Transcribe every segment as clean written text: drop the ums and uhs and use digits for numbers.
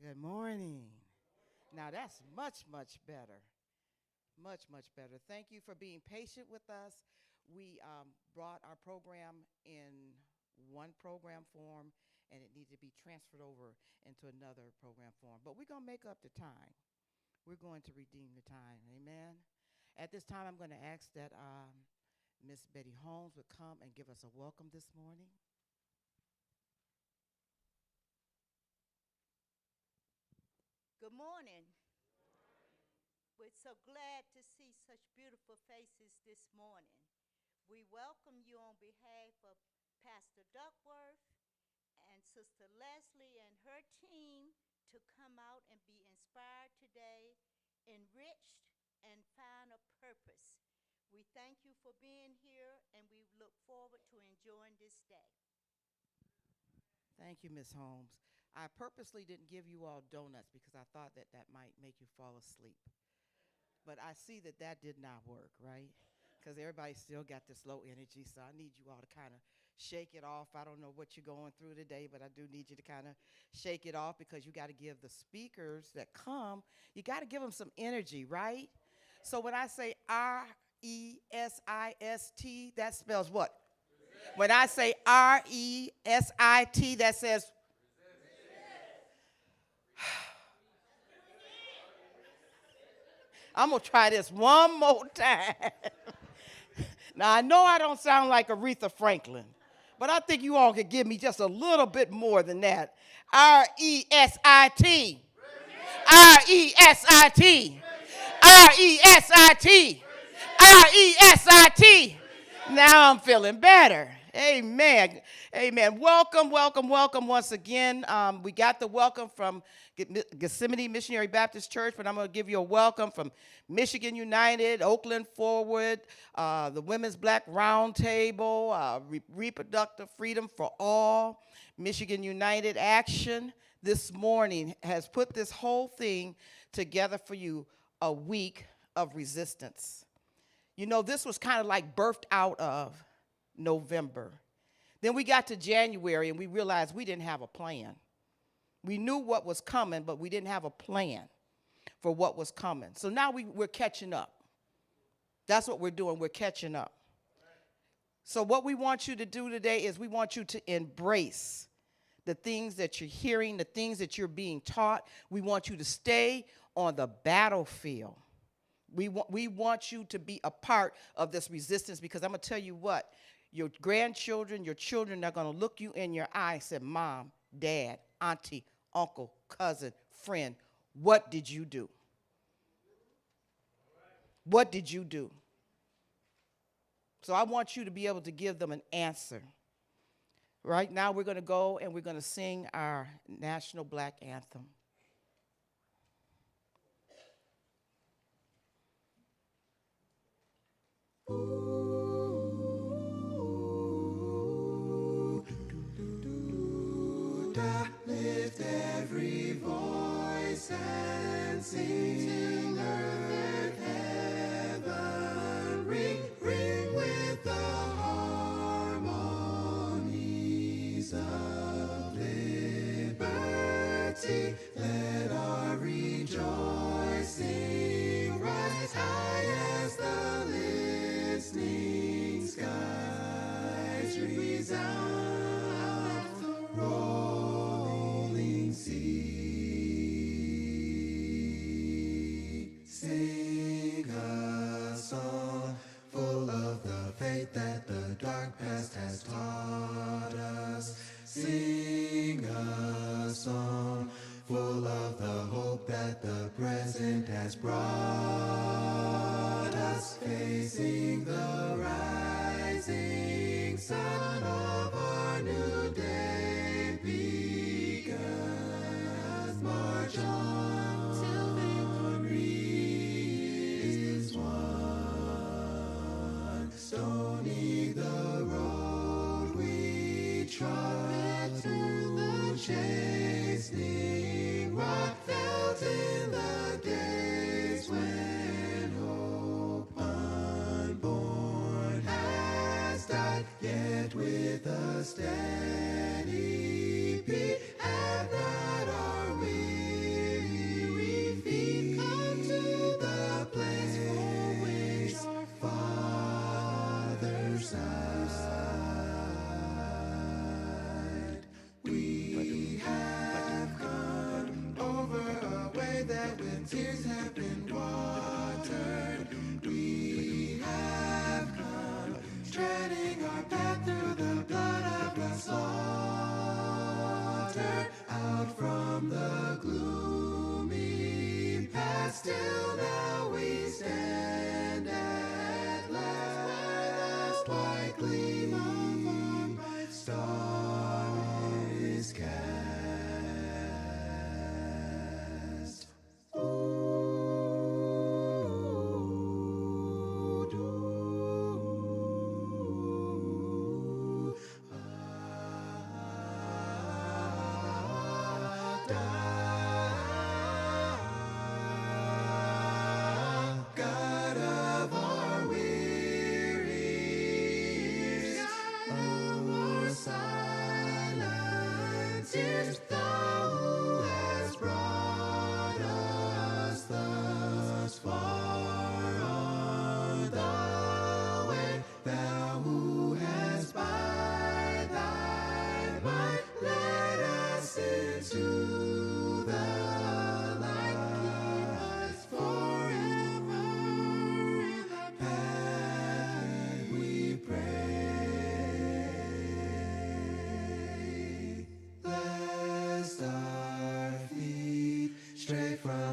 Good morning. Now that's much, much better. Much, much better. Thank you for being patient with us. We brought our program in one program form and it needed to be transferred over into another program form. But we're going to make up the time. We're going to redeem the time. Amen. At this time, I'm going to ask that Miss Betty Holmes would come and give us a welcome this morning. Good morning. We're so glad to see such beautiful faces this morning. We welcome you on behalf of Pastor Duckworth and Sister Leslie and her team to come out and be inspired today, enriched, and find a purpose. We thank you for being here and we look forward to enjoying this day. Thank you, Miss Holmes. I purposely didn't give you all donuts because I thought that that might make you fall asleep. But I see that that did not work, right? Because everybody still got this low energy, so I need you all to kind of shake it off. I don't know what you're going through today, but I do need you to kind of shake it off because you got to give the speakers that come, you got to give them some energy, right? So when I say RESIST, that spells what? When I say RESIT, that says I'm going to try this one more time. Now, I know I don't sound like Aretha Franklin, but I think you all could give me just a little bit more than that. RESIT. RESIT. RESIT. RESIT. Now I'm feeling better. Amen. Amen. Welcome, welcome, welcome once again. We got the welcome from Gethsemane Missionary Baptist Church, but I'm going to give you a welcome from Michigan United, Oakland Forward, the Women's Black Roundtable, Reproductive Freedom for All, Michigan United Action. This morning has put this whole thing together for you, a week of resistance. You know, this was kind of like birthed out of November. Then we got to January and we realized we didn't have a plan. We knew what was coming, but we didn't have a plan for what was coming. So now we're catching up. That's what we're doing. We're catching up. So what we want you to do today is we want you to embrace the things that you're hearing, the things that you're being taught. We want you to stay on the battlefield. We want you to be a part of this resistance because I'm going to tell you what, your grandchildren, your children are going to look you in your eye and say, Mom, Dad, Auntie, Uncle, cousin, friend, what did you do? What did you do? So I want you to be able to give them an answer. Right now we're going to go and we're going to sing our national black anthem. Lift every voice and sing, earth, heaven, ring, ring with the harmonies of liberty. Let our rejoicing rise high as the listening skies resound. Rolling sea, sing a song full of the faith that the dark past has taught us. Sing a song full of the hope that the present has brought us. Facing the rising sun of our new day begun. March on till victory is won. Stony the road we trod through the chastening rock, felt in the days when hope unborn has died, yet with a steady beat have not our wings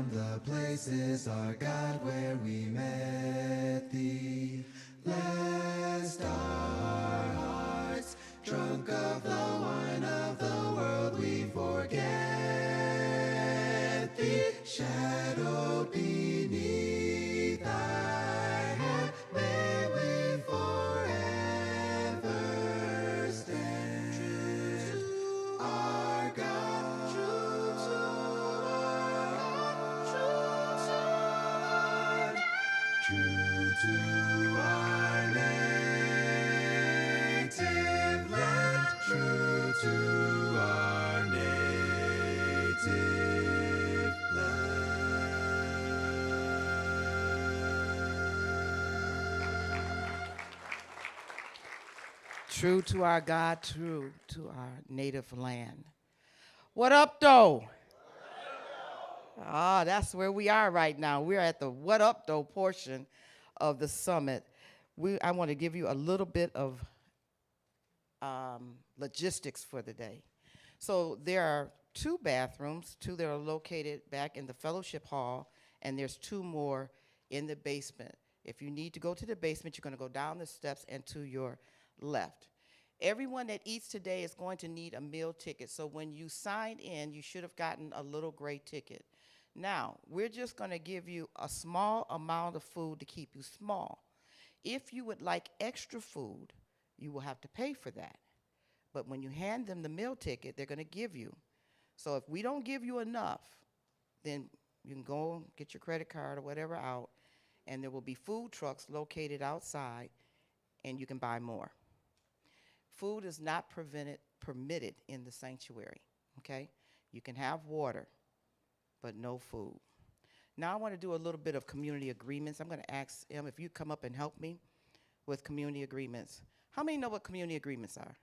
from the places, our God, where we met thee. Blessed our hearts, drunk of the wine of the world, we forget thee. Shadowed beneath thy hand, may we forever stand. True to our God, true to our God, true to our native land, true to our native True to our God, true to our native land. What up, though? Ah, that's where we are right now. We're at the what up, though portion of the summit. I want to give you a little bit of logistics for the day. So there are 2 bathrooms, 2 that are located back in the fellowship hall, and there's 2 more in the basement. If you need to go to the basement, you're going to go down the steps and to your left. Everyone that eats today is going to need a meal ticket. So when you signed in, you should have gotten a little gray ticket. Now, we're just going to give you a small amount of food to keep you small. If you would like extra food, you will have to pay for that. But when you hand them the meal ticket, they're going to give you. So if we don't give you enough, then you can go get your credit card or whatever out, and there will be food trucks located outside, and you can buy more. Food is not permitted in the sanctuary, okay? You can have water, but no food. Now I want to do a little bit of community agreements. I'm going to ask him if you come up and help me with community agreements. How many know what community agreements are?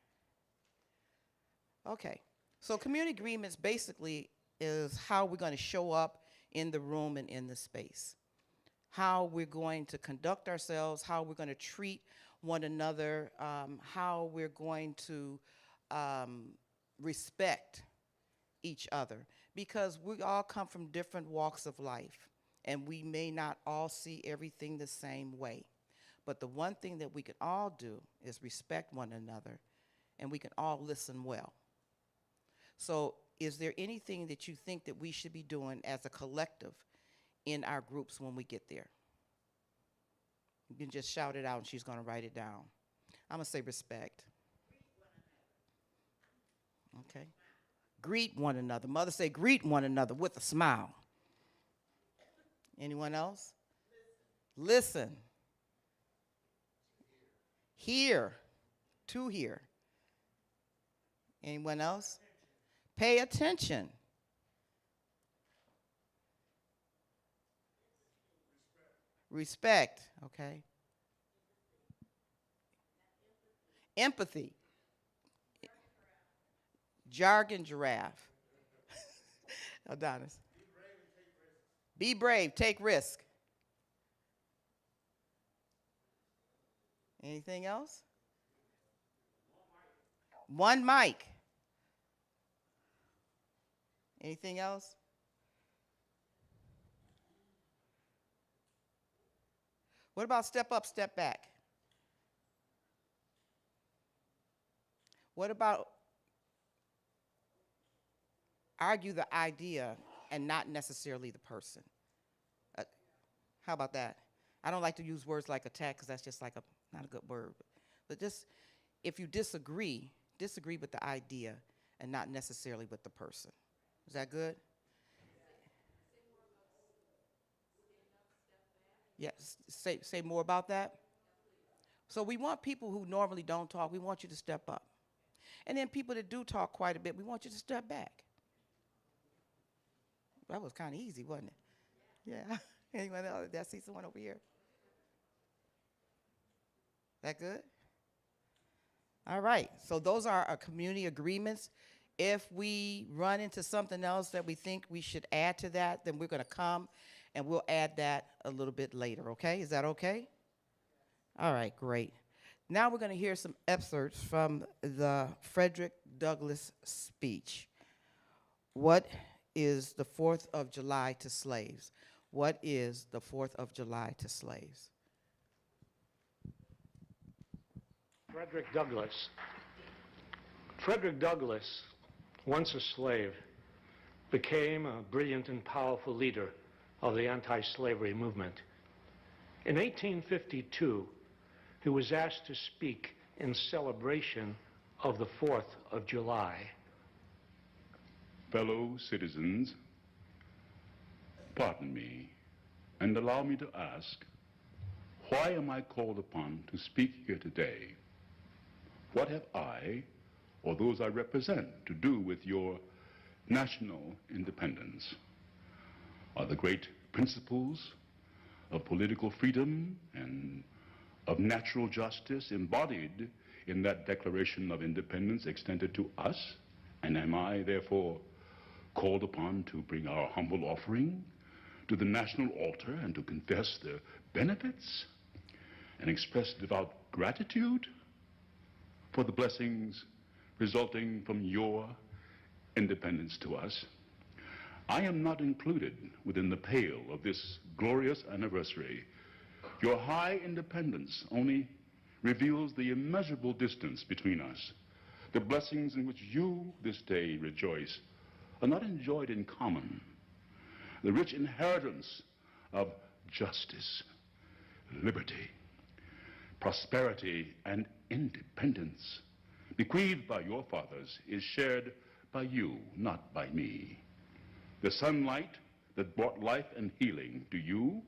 Okay, so community agreements basically is how we're going to show up in the room and in the space, how we're going to conduct ourselves, how we're going to treat one another, how we're going to respect each other, because we all come from different walks of life, and we may not all see everything the same way. But the one thing that we can all do is respect one another, and we can all listen well. So is there anything that you think that we should be doing as a collective in our groups when we get there? You can just shout it out, and she's going to write it down. I'm going to say respect. Okay. Greet one another. Mother say greet one another with a smile. Anyone else? Listen. Hear. To hear. Anyone else? Pay attention. Respect, okay. Empathy. Jargon giraffe. Adonis. Be brave, take risk. Anything else? One mic. Anything else? What about step up, step back? What about argue the idea and not necessarily the person? How about that? I don't like to use words like attack because that's just like not a good word. But just if you disagree with the idea and not necessarily with the person. Is that good? Yes, say more about that. So we want people who normally don't talk, we want you to step up. And then people that do talk quite a bit, we want you to step back. That was kind of easy, wasn't it? Yeah. Anyone else? Did I see someone over here? That good? All right. So those are our community agreements. If we run into something else that we think we should add to that, then we're going to come and we'll add that a little bit later, okay? Is that okay? All right, great. Now we're going to hear some excerpts from the Frederick Douglass speech. What is the 4th of July to slaves? What is the 4th of July to slaves? Frederick Douglass. Frederick Douglass, once a slave, became a brilliant and powerful leader of the anti-slavery movement. In 1852, he was asked to speak in celebration of the 4th of July. Fellow citizens, pardon me and allow me to ask, why am I called upon to speak here today? What have I, or those I represent, to do with your national independence? Are the great principles of political freedom and of natural justice embodied in that Declaration of Independence extended to us? And am I, therefore, called upon to bring our humble offering to the national altar and to confess the benefits and express devout gratitude for the blessings resulting from your independence to us? I am not included within the pale of this glorious anniversary. Your high independence only reveals the immeasurable distance between us. The blessings in which you this day rejoice are not enjoyed in common. The rich inheritance of justice, liberty, prosperity, and independence bequeathed by your fathers is shared by you, not by me. The sunlight that brought life and healing to you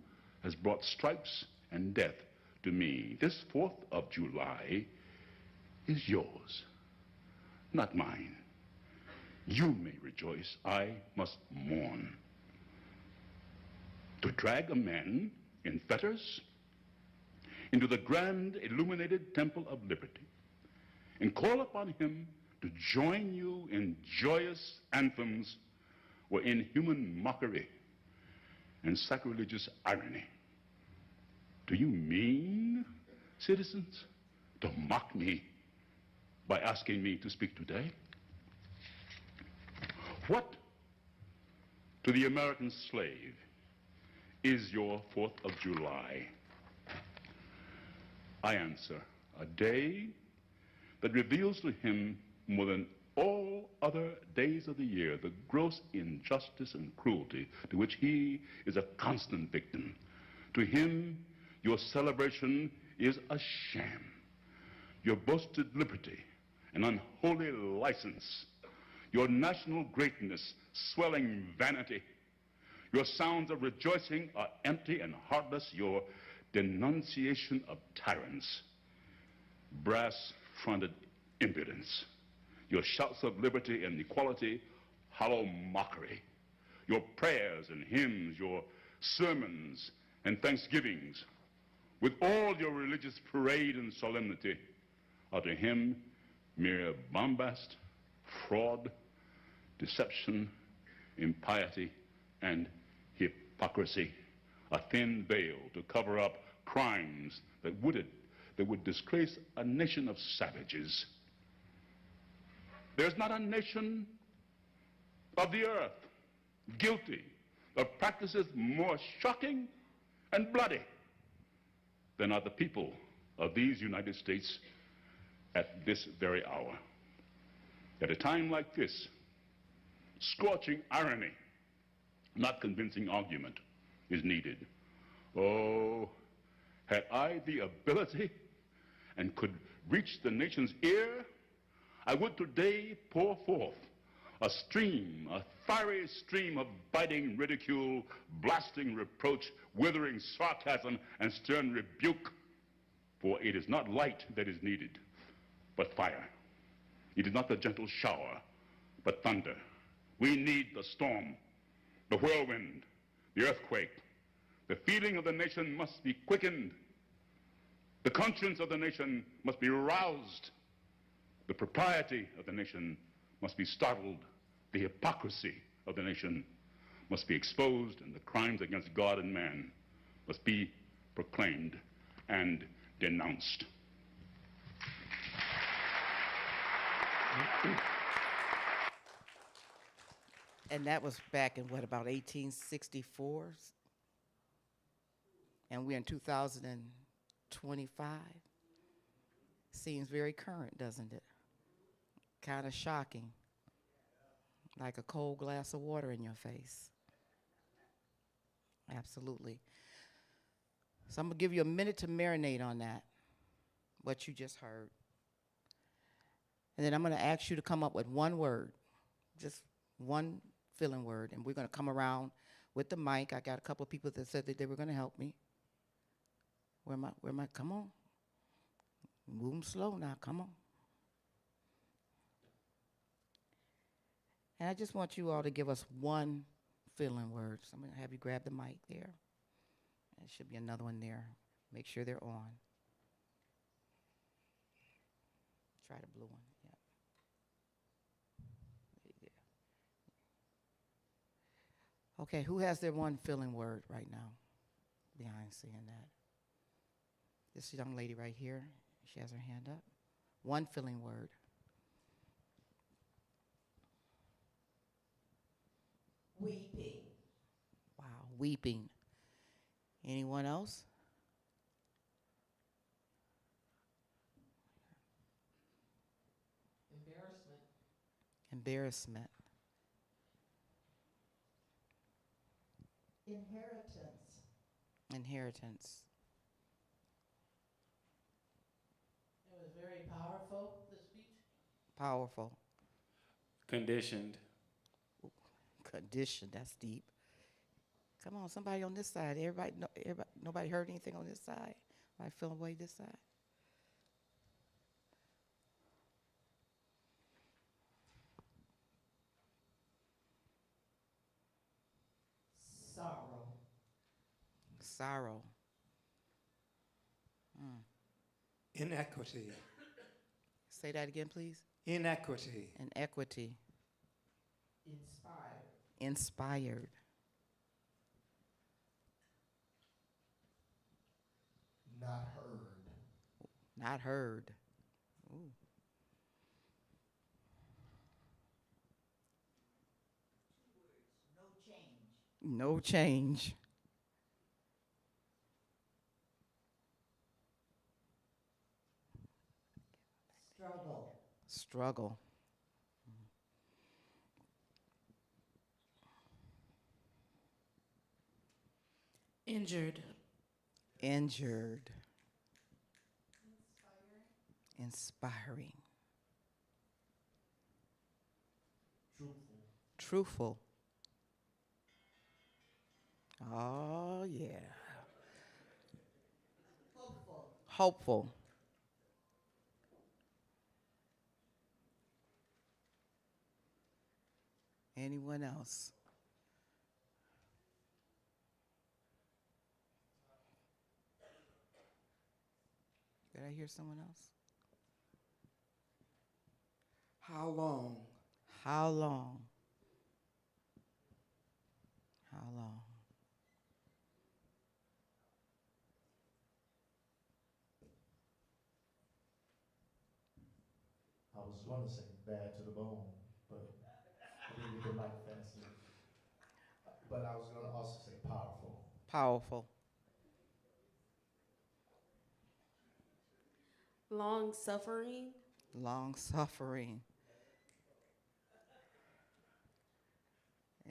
has brought stripes and death to me. This 4th of July is yours, not mine. You may rejoice, I must mourn. To drag a man in fetters into the grand illuminated temple of liberty and call upon him to join you in joyous anthems were inhuman mockery and sacrilegious irony. Do you mean, citizens, to mock me by asking me to speak today? What, to the American slave, is your 4th of July? I answer, a day that reveals to him more than all other days of the year the gross injustice and cruelty to which he is a constant victim. To him, your celebration is a sham. Your boasted liberty, an unholy license. Your national greatness, swelling vanity. Your sounds of rejoicing are empty and heartless. Your denunciation of tyrants, brass-fronted impudence. Your shouts of liberty and equality, hollow mockery. Your prayers and hymns, your sermons and thanksgivings, with all your religious parade and solemnity, are to him mere bombast, fraud, deception, impiety, and hypocrisy. A thin veil to cover up crimes that would disgrace a nation of savages. There's not a nation of the earth guilty of practices more shocking and bloody than are the people of these United States at this very hour. At a time like this, scorching irony, not convincing argument, is needed. Oh, had I the ability and could reach the nation's ear, I would today pour forth a stream, a fiery stream of biting ridicule, blasting reproach, withering sarcasm, and stern rebuke. For it is not light that is needed, but fire. It is not the gentle shower, but thunder. We need the storm, the whirlwind, the earthquake. The feeling of the nation must be quickened. The conscience of the nation must be roused. The propriety of the nation must be startled. The hypocrisy of the nation must be exposed, and the crimes against God and man must be proclaimed and denounced. And that was back in what, about 1864? And we're in 2025. Seems very current, doesn't it? Kind of shocking. Like a cold glass of water in your face. Absolutely. So I'm going to give you a minute to marinate on that, what you just heard. And then I'm going to ask you to come up with one word, just one filling word. And we're going to come around with the mic. I got a couple of people that said that they were going to help me. Where am I? Come on. Move them slow now. Come on. And I just want you all to give us one filling word. So I'm going to have you grab the mic there. There should be another one there. Make sure they're on. Try the blue one. Yeah. There. Okay, who has their one filling word right now? Behind seeing that. This young lady right here, she has her hand up. One filling word. Weeping. Wow, weeping. Anyone else? Embarrassment. Embarrassment. Inheritance. Inheritance. It was very powerful, the speech. Powerful. Conditioned. Condition, that's deep. Come on, somebody on this side. Everybody, nobody heard anything on this side. I feel away this side. Sorrow. Sorrow. Inequity. Say that again, please. Inequity. Inequity. Inspired. Inspired. Not heard. Not heard. Ooh. No change. No change. Struggle. Struggle. Injured. Injured. Inspiring. Truthful. Oh, yeah. Hopeful. Hopeful. Anyone else? Did I hear someone else? How long? How long? How long? I was going to say bad to the bone, but I didn't get the mic fast enough. But I was going to also say powerful. Powerful. Long suffering. Long suffering.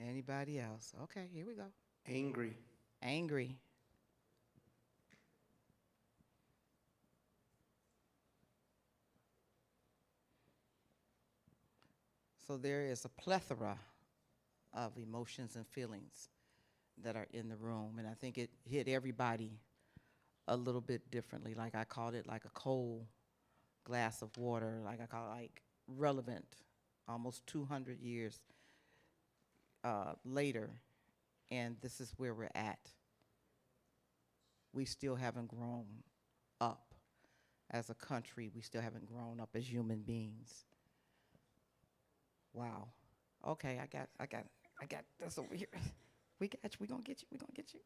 Anybody else? Okay, here we go. Angry. Angry. So there is a plethora of emotions and feelings that are in the room, and I think it hit everybody a little bit differently. Like I called it like a cold glass of water, like I call it like relevant, almost 200 years later, and this is where we're at. We still haven't grown up as a country. We still haven't grown up as human beings. Wow. Okay, I got this over here. We got you. We're gonna get you. We're gonna get you.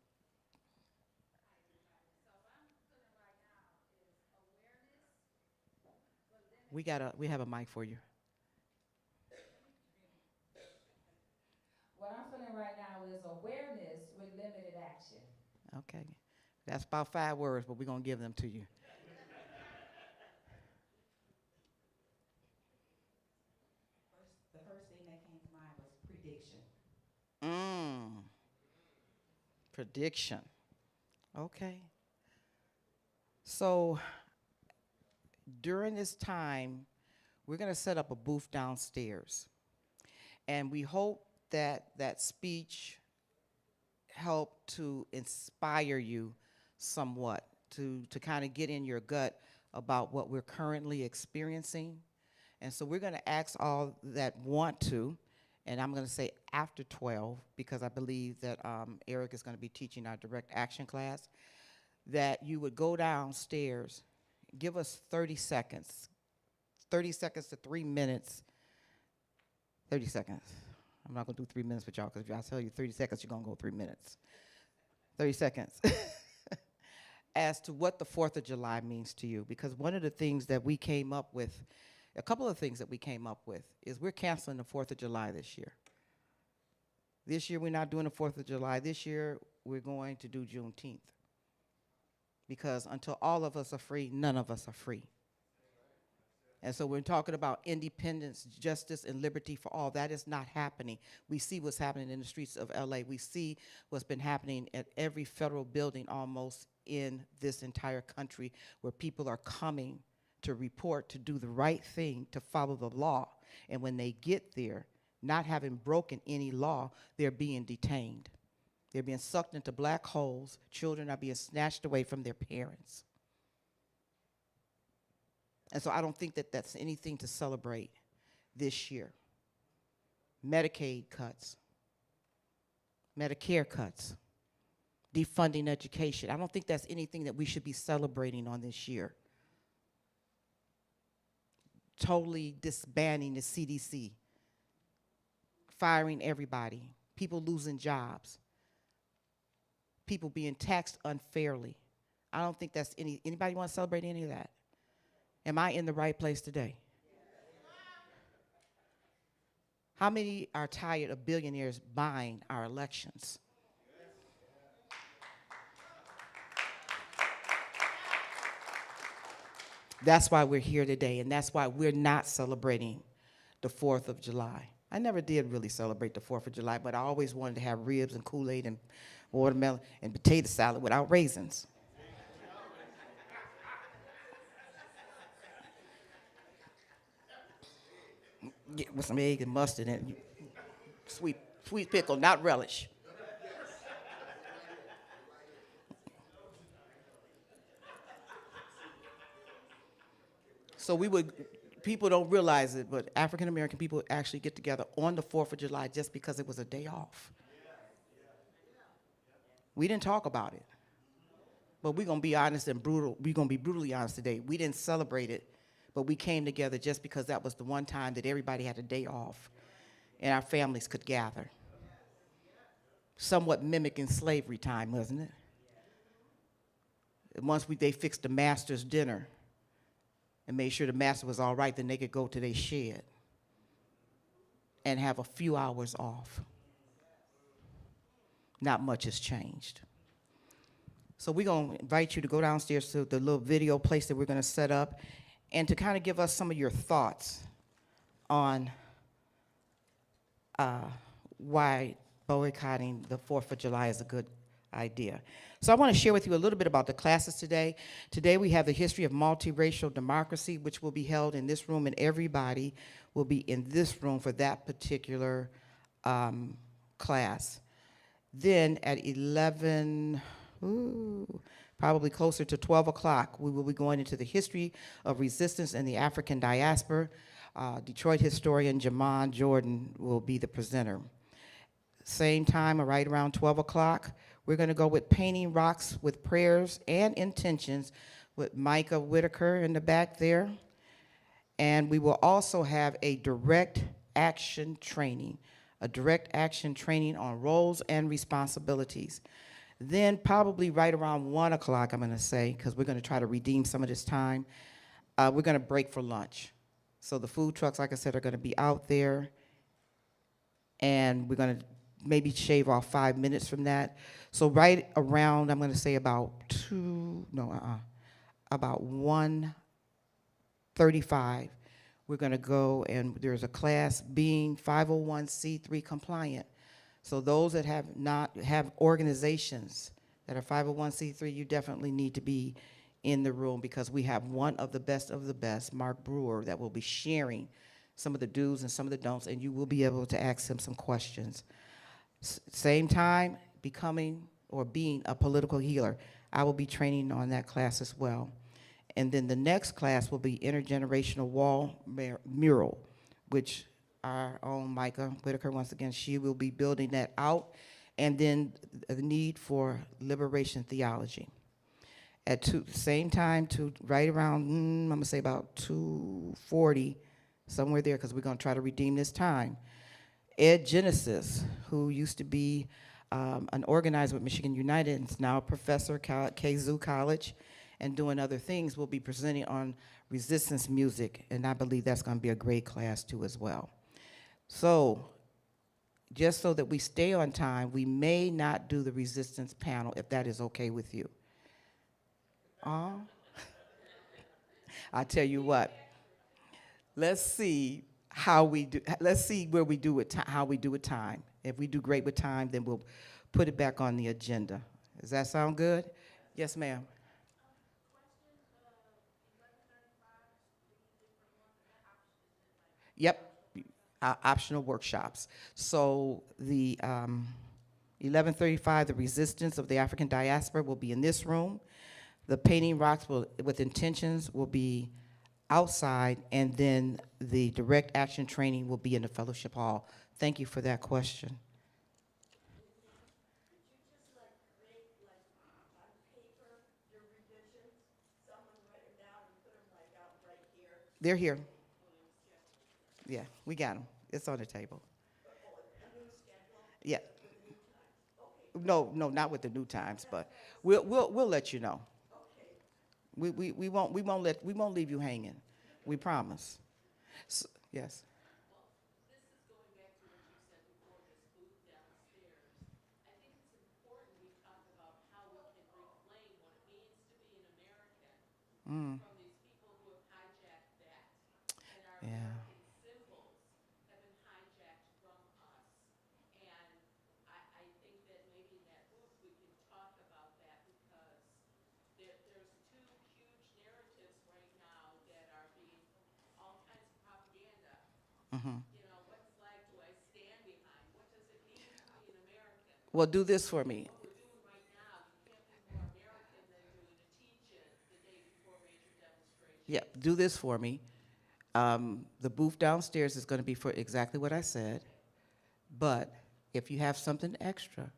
We have a mic for you. awareness with limited action. Okay. That's about 5 words, but we're going to give them to you. The first thing that came to mind was prediction. Prediction. Okay. So during this time, we're going to set up a booth downstairs. And we hope that that speech helped to inspire you somewhat, to kind of get in your gut about what we're currently experiencing. And so we're going to ask all that want to, and I'm going to say after 12, because I believe that Eric is going to be teaching our direct action class, that you would go downstairs, give us 30 seconds to 3 minutes. 30 seconds. I'm not going to do 3 minutes with y'all, because if I tell you 30 seconds, you're going to go 3 minutes. 30 seconds. As to what the 4th of July means to you, because one of the things that we came up with, a couple of things that we came up with, is we're canceling the 4th of July this year. This year, we're not doing the 4th of July. This year, we're going to do Juneteenth. Because until all of us are free, none of us are free. And so we're talking about independence, justice, and liberty for all. That is not happening. We see what's happening in the streets of LA. We see what's been happening at every federal building almost in this entire country, where people are coming to report, to do the right thing, to follow the law. And when they get there, not having broken any law, they're being detained. They're being sucked into black holes. Children are being snatched away from their parents. And so I don't think that that's anything to celebrate this year. Medicaid cuts, Medicare cuts, defunding education. I don't think that's anything that we should be celebrating on this year. Totally disbanding the CDC, firing everybody, people losing jobs, people being taxed unfairly. I don't think that's anybody want to celebrate any of that? Am I in the right place today? How many are tired of billionaires buying our elections? That's why we're here today, and that's why we're not celebrating the 4th of July. I never did really celebrate the 4th of July, but I always wanted to have ribs and Kool-Aid and watermelon and potato salad without raisins. Yeah, with some egg and mustard and sweet pickle, not relish. So people don't realize it, but African American people actually get together on the 4th of July just because it was a day off. We didn't talk about it, but we're gonna be honest and brutal. We're gonna be brutally honest today. We didn't celebrate it, but we came together just because that was the one time that everybody had a day off and our families could gather. Somewhat mimicking slavery time, wasn't it? And once they fixed the master's dinner and made sure the master was all right, then they could go to their shed and have a few hours off. Not much has changed. So we're gonna invite you to go downstairs to the little video place that we're gonna set up, and to kind of give us some of your thoughts on why boycotting the 4th of July is a good idea. So I want to share with you a little bit about the classes today. Today we have the history of multiracial democracy, which will be held in this room, and everybody will be in this room for that particular class. Then at 11, probably closer to 12 o'clock, we will be going into the history of resistance in the African diaspora. Detroit historian Jamon Jordan will be the presenter. Same time, right around 12 o'clock, we're going to go with Painting Rocks with Prayers and Intentions with Micah Whitaker in the back there. And we will also have a direct action training on roles and responsibilities. Then probably right around 1 o'clock, I'm going to say, because we're going to try to redeem some of this time, we're going to break for lunch. So the food trucks, like I said, are going to be out there, and we're going to maybe shave off 5 minutes from that. So right around, I'm going to say about about 1:35, we're going to go, and there's a class being 501c3 compliant. So those that have organizations that are 501c3, you definitely need to be in the room, because we have one of the best, Mark Brewer, that will be sharing some of the do's and some of the don'ts, and you will be able to ask him some questions. Same time, becoming or being a political healer. I will be training on that class as well. And then the next class will be intergenerational wall mural, which our own Micah Whitaker, once again, she will be building that out. And then the need for liberation theology. At the same time, to right around, I'm gonna say about 2:40, somewhere there, because we're gonna try to redeem this time. Ed Genesis, who used to be an organizer with Michigan United and is now a professor at Kazoo College and doing other things, will be presenting on resistance music, and I believe that's gonna be a great class too as well. So, just so that we stay on time, we may not do the resistance panel, if that is okay with you. I tell you what, let's see how we do, let's see where we do it, how we do with time. If we do great with time, then we'll put it back on the agenda. Does that sound good? Yes, ma'am. Yep, optional workshops. So the 11:35, the resistance of the African diaspora will be in this room. The painting rocks with intentions will be outside, and then the direct action training will be in the fellowship hall. Thank you for that question. They're here. Yeah, we got them. It's on the table. Yeah. No, not with the new times, but we'll let you know. We won't leave you hanging. We promise. So, yes. Mm. Yeah. Mm-hmm. Well, do this for me. Yeah, do this for me. The booth downstairs is going to be for exactly what I said, but if you have something extra,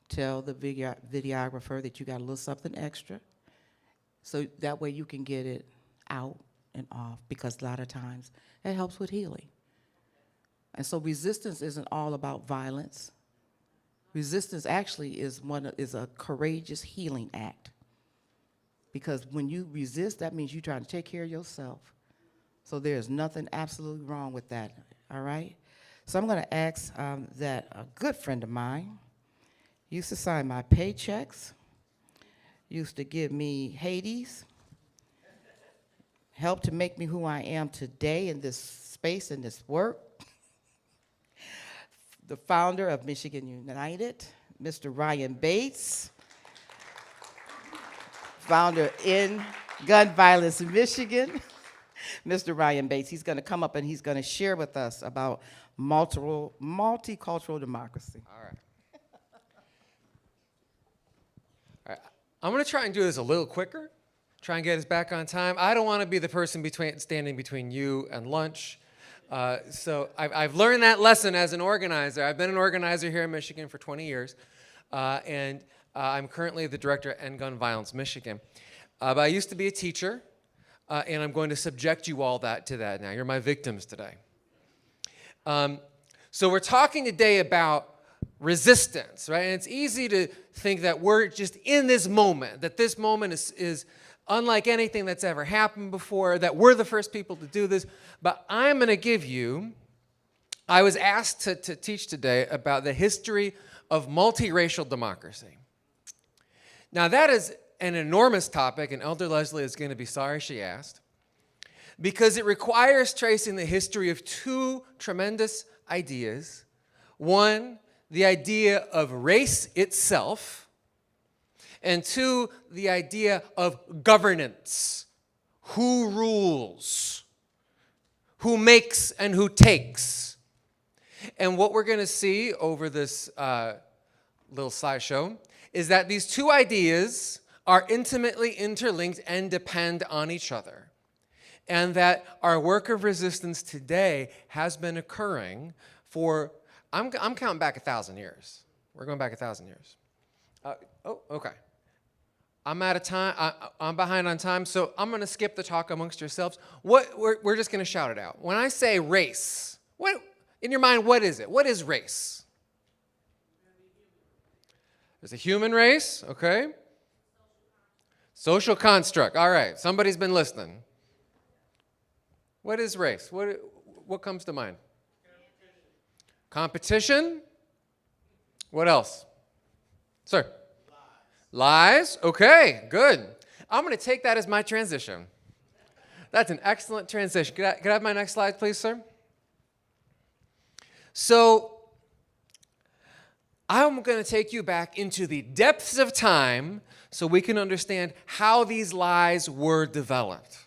tell the videographer that you got a little something extra, so that way you can get it out and off, because a lot of times it helps with healing. And so resistance isn't all about violence. Resistance actually is a courageous healing act. Because when you resist, that means you're trying to take care of yourself. So there's nothing absolutely wrong with that, all right? So I'm gonna ask that a good friend of mine used to sign my paychecks, used to give me Hades, helped to make me who I am today in this space, in this work. The founder of Michigan United, Mr. Ryan Bates, founder in Gun Violence in Michigan, Mr. Ryan Bates. He's going to come up and he's going to share with us about multicultural democracy. All right. All right. I'm going to try and do this a little quicker, try and get us back on time. I don't want to be the person standing between you and lunch. So I've learned that lesson as an organizer. I've been an organizer here in Michigan for 20 years, and I'm currently the director at End Gun Violence Michigan. But I used to be a teacher, and I'm going to subject you all to that now. You're my victims today. So we're talking today about resistance, right? And it's easy to think that we're just in this moment, that this moment is unlike anything that's ever happened before, that we're the first people to do this. But I'm going to give you I was asked to teach today about the history of multiracial democracy. Now, that is an enormous topic, and Elder Leslie is going to be sorry she asked, because it requires tracing the history of two tremendous ideas. One, the idea of race itself, and two, the idea of governance. Who rules? Who makes and who takes? And what we're going to see over this little slideshow is that these two ideas are intimately interlinked and depend on each other. And that our work of resistance today has been occurring for, I'm counting back 1,000 years. We're going back 1,000 years. Okay. I'm out of time. I'm behind on time, so I'm going to skip the talk amongst yourselves. We're just going to shout it out. When I say race, in your mind, what is it? What is race? There's a human race, okay? Social construct. All right, somebody's been listening. What is race? What comes to mind? Competition. What else? Sir? Lies. Okay, good. I'm going to take that as my transition. That's an excellent transition. Could I have my next slide, please, sir? So, I'm going to take you back into the depths of time so we can understand how these lies were developed.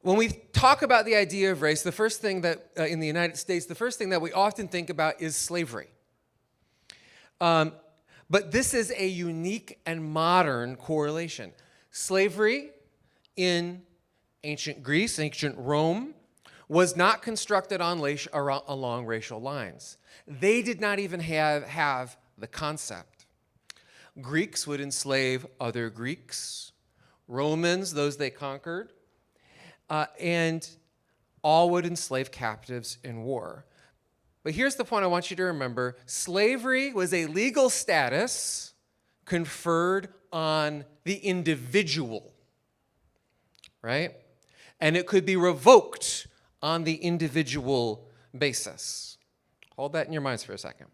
When we talk about the idea of race, the first thing that, in the United States, the first thing that we often think about is slavery. But this is a unique and modern correlation. Slavery in ancient Greece, ancient Rome, was not constructed along racial lines. They did not even have the concept. Greeks would enslave other Greeks, Romans, those they conquered, and all would enslave captives in war. But here's the point I want you to remember. Slavery was a legal status conferred on the individual, right? And it could be revoked on the individual basis. Hold that in your minds for a second.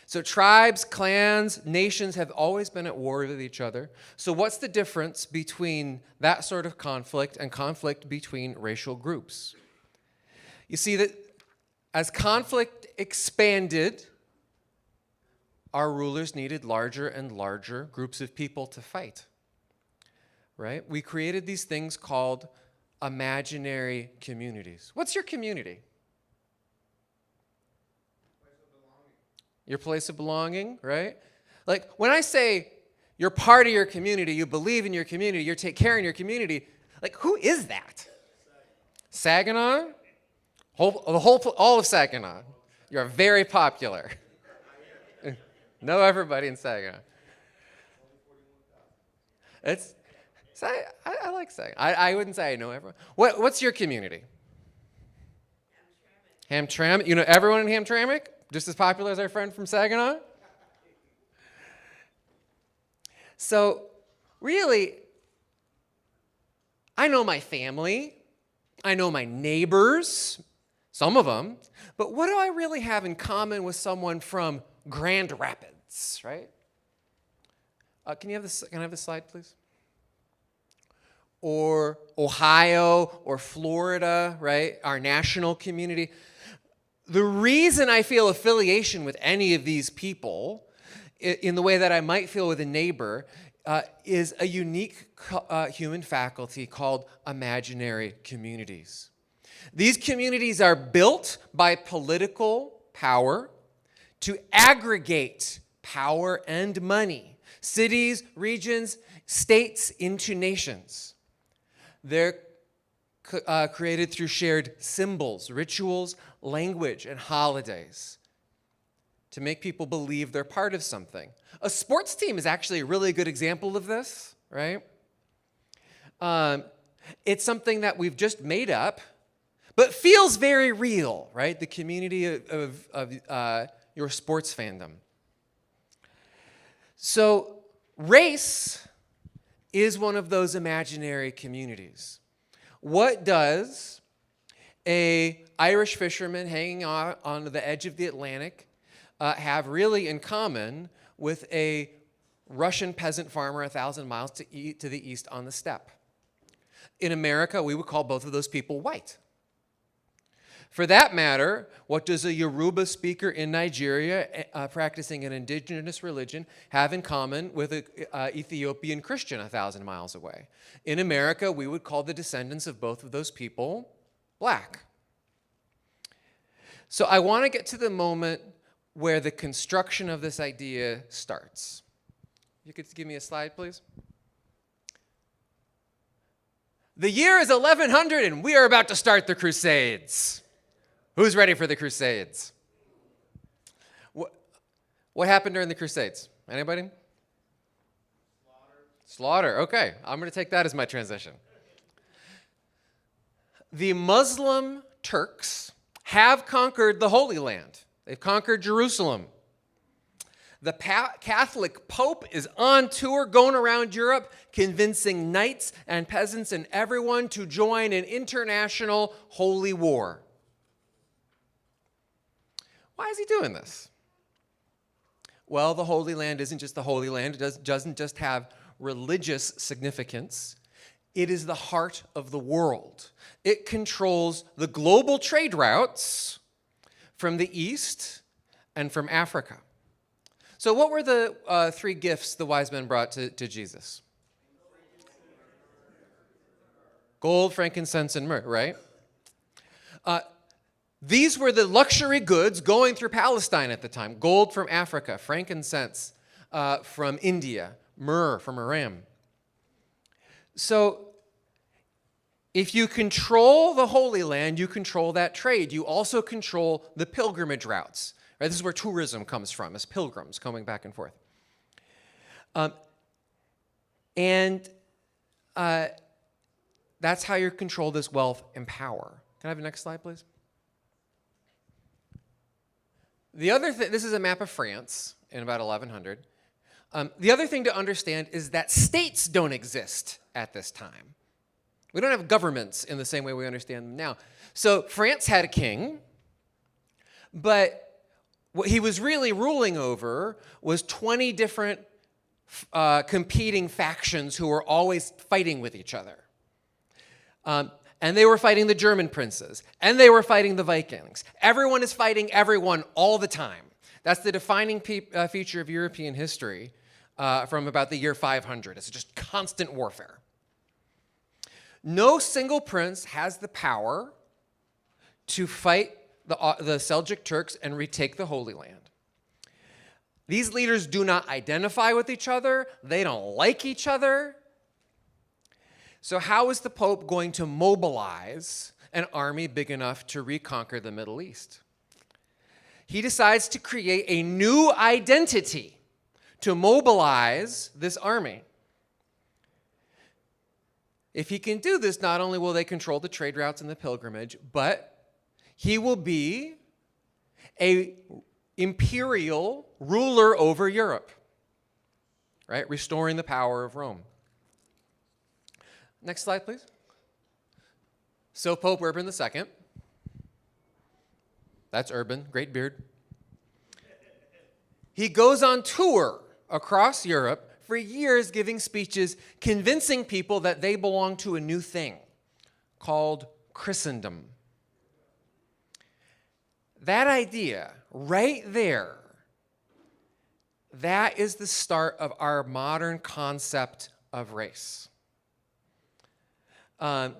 So tribes, clans, nations have always been at war with each other. So what's the difference between that sort of conflict and conflict between racial groups? You see that as conflict expanded, our rulers needed larger and larger groups of people to fight, right? We created these things called imaginary communities. What's your community? Your place of belonging, right? Like when I say you're part of your community, you believe in your community, you take care in your community, like who is that? Saginaw? All of Saginaw. You're very popular. Know everybody in Saginaw. I like Saginaw. I wouldn't say I know everyone. What's your community? Hamtramck. You know everyone in Hamtramck? Just as popular as our friend from Saginaw? So, really, I know my family. I know my neighbors, some of them. But what do I really have in common with someone from Grand Rapids, right? Can I have this slide, please? Or Ohio or Florida, right? Our national community. The reason I feel affiliation with any of these people in the way that I might feel with a neighbor is a unique human faculty called imaginary communities. These communities are built by political power to aggregate power and money, cities, regions, states into nations. They're created through shared symbols, rituals, language, and holidays to make people believe they're part of something. A sports team is actually a really good example of this, right? It's something that we've just made up, but feels very real, right? The community of your sports fandom. So race is one of those imaginary communities. What does a Irish fisherman hanging on the edge of the Atlantic have really in common with a Russian peasant farmer 1,000 miles to the east on the steppe? In America, we would call both of those people white. For that matter, what does a Yoruba speaker in Nigeria practicing an indigenous religion have in common with an Ethiopian Christian 1,000 miles away? In America, we would call the descendants of both of those people black. So I want to get to the moment where the construction of this idea starts. You could give me a slide, please? The year is 1100 and we are about to start the Crusades. Who's ready for the Crusades? What happened during the Crusades? Anybody? Slaughter. Okay, I'm going to take that as my transition. The Muslim Turks have conquered the Holy Land. They've conquered Jerusalem. The Catholic Pope is on tour going around Europe convincing knights and peasants and everyone to join an international holy war. Why is he doing this? Well, the Holy Land isn't just the Holy Land. It doesn't just have religious significance. It is the heart of the world. It controls the global trade routes from the East and from Africa. So what were the 3 gifts the wise men brought to Jesus? Gold, frankincense, and myrrh, right? These were the luxury goods going through Palestine at the time. Gold from Africa, frankincense from India, myrrh from Aram. So if you control the Holy Land, you control that trade. You also control the pilgrimage routes. Right? This is where tourism comes from, as pilgrims coming back and forth. That's how you control this wealth and power. Can I have the next slide, please? The other thing, this is a map of France in about 1100. The other thing to understand is that states don't exist at this time. We don't have governments in the same way we understand them now. So France had a king, but what he was really ruling over was 20 different competing factions who were always fighting with each other. And they were fighting the German princes, and they were fighting the Vikings. Everyone is fighting everyone all the time. That's the defining feature of European history from about the year 500. It's just constant warfare. No single prince has the power to fight the Seljuk Turks and retake the Holy Land. These leaders do not identify with each other. They don't like each other. So how is the Pope going to mobilize an army big enough to reconquer the Middle East? He decides to create a new identity to mobilize this army. If he can do this, not only will they control the trade routes and the pilgrimage, but he will be an imperial ruler over Europe, right? Restoring the power of Rome. Next slide, please. So Pope Urban II. That's Urban, great beard. He goes on tour across Europe for years giving speeches, convincing people that they belong to a new thing called Christendom. That idea right there, that is the start of our modern concept of race. The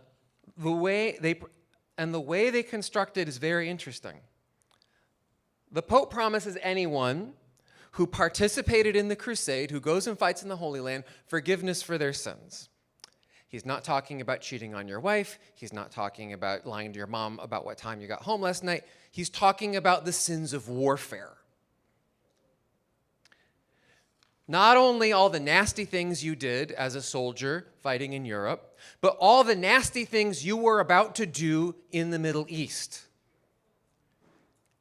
way they construct it is very interesting. The Pope promises anyone who participated in the crusade, who goes and fights in the Holy Land, forgiveness for their sins. He's not talking about cheating on your wife. He's not talking about lying to your mom about what time you got home last night. He's talking about the sins of warfare. Not only all the nasty things you did as a soldier fighting in Europe, but all the nasty things you were about to do in the Middle East.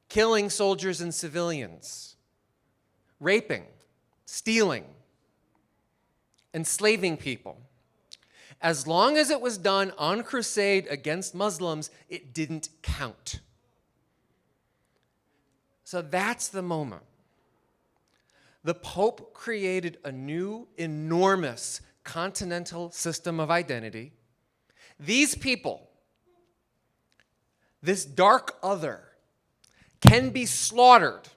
Killing soldiers and civilians, raping, stealing, enslaving people. As long as it was done on crusade against Muslims, it didn't count. So that's the moment. The Pope created a new, enormous continental system of identity. These people, this dark other, can be slaughtered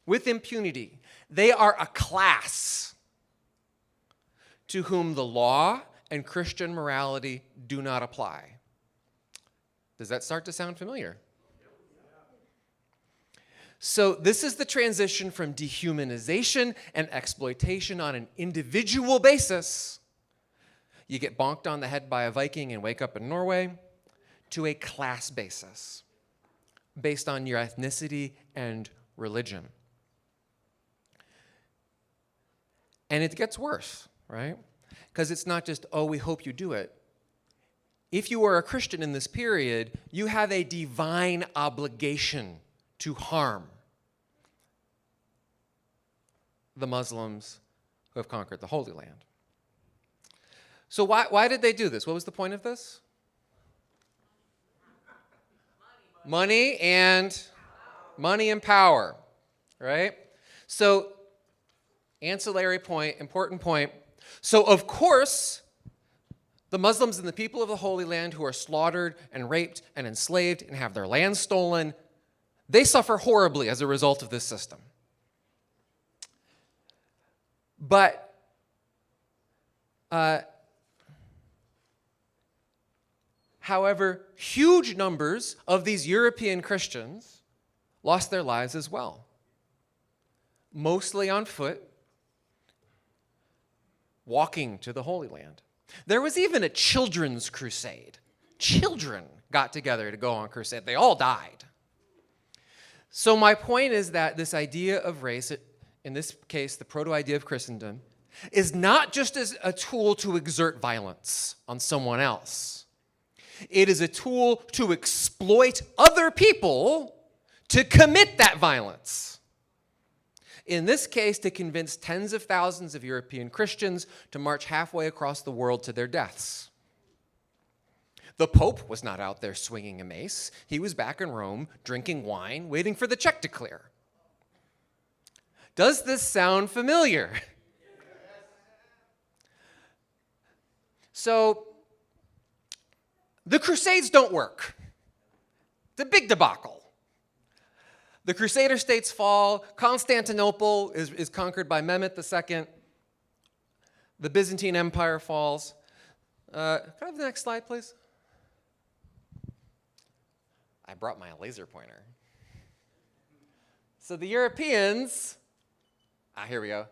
with impunity. They are a class to whom the law and Christian morality do not apply. Does that start to sound familiar? So this is the transition from dehumanization and exploitation on an individual basis. You get bonked on the head by a Viking and wake up in Norway, to a class basis based on your ethnicity and religion. And it gets worse, right? Because it's not just, oh, we hope you do it. If you are a Christian in this period, you have a divine obligation to harm the Muslims who have conquered the Holy Land. So why did they do this? What was the point of this? Money and power, right? So, ancillary point, important point. So, of course, the Muslims and the people of the Holy Land who are slaughtered and raped and enslaved and have their land stolen, they suffer horribly as a result of this system. But however, huge numbers of these European Christians lost their lives as well, mostly on foot, walking to the Holy Land. There was even a children's crusade. Children got together to go on crusade. They all died. So my point is that this idea of race, in this case, the proto-idea of Christendom, is not just as a tool to exert violence on someone else. It is a tool to exploit other people to commit that violence. In this case, to convince tens of thousands of European Christians to march halfway across the world to their deaths. The Pope was not out there swinging a mace. He was back in Rome, drinking wine, waiting for the check to clear. Does this sound familiar? So, the Crusades don't work. The big debacle. The Crusader states fall. Constantinople is conquered by Mehmet II. The Byzantine Empire falls. Can I have the next slide, please? I brought my laser pointer. So the Europeans, here we go,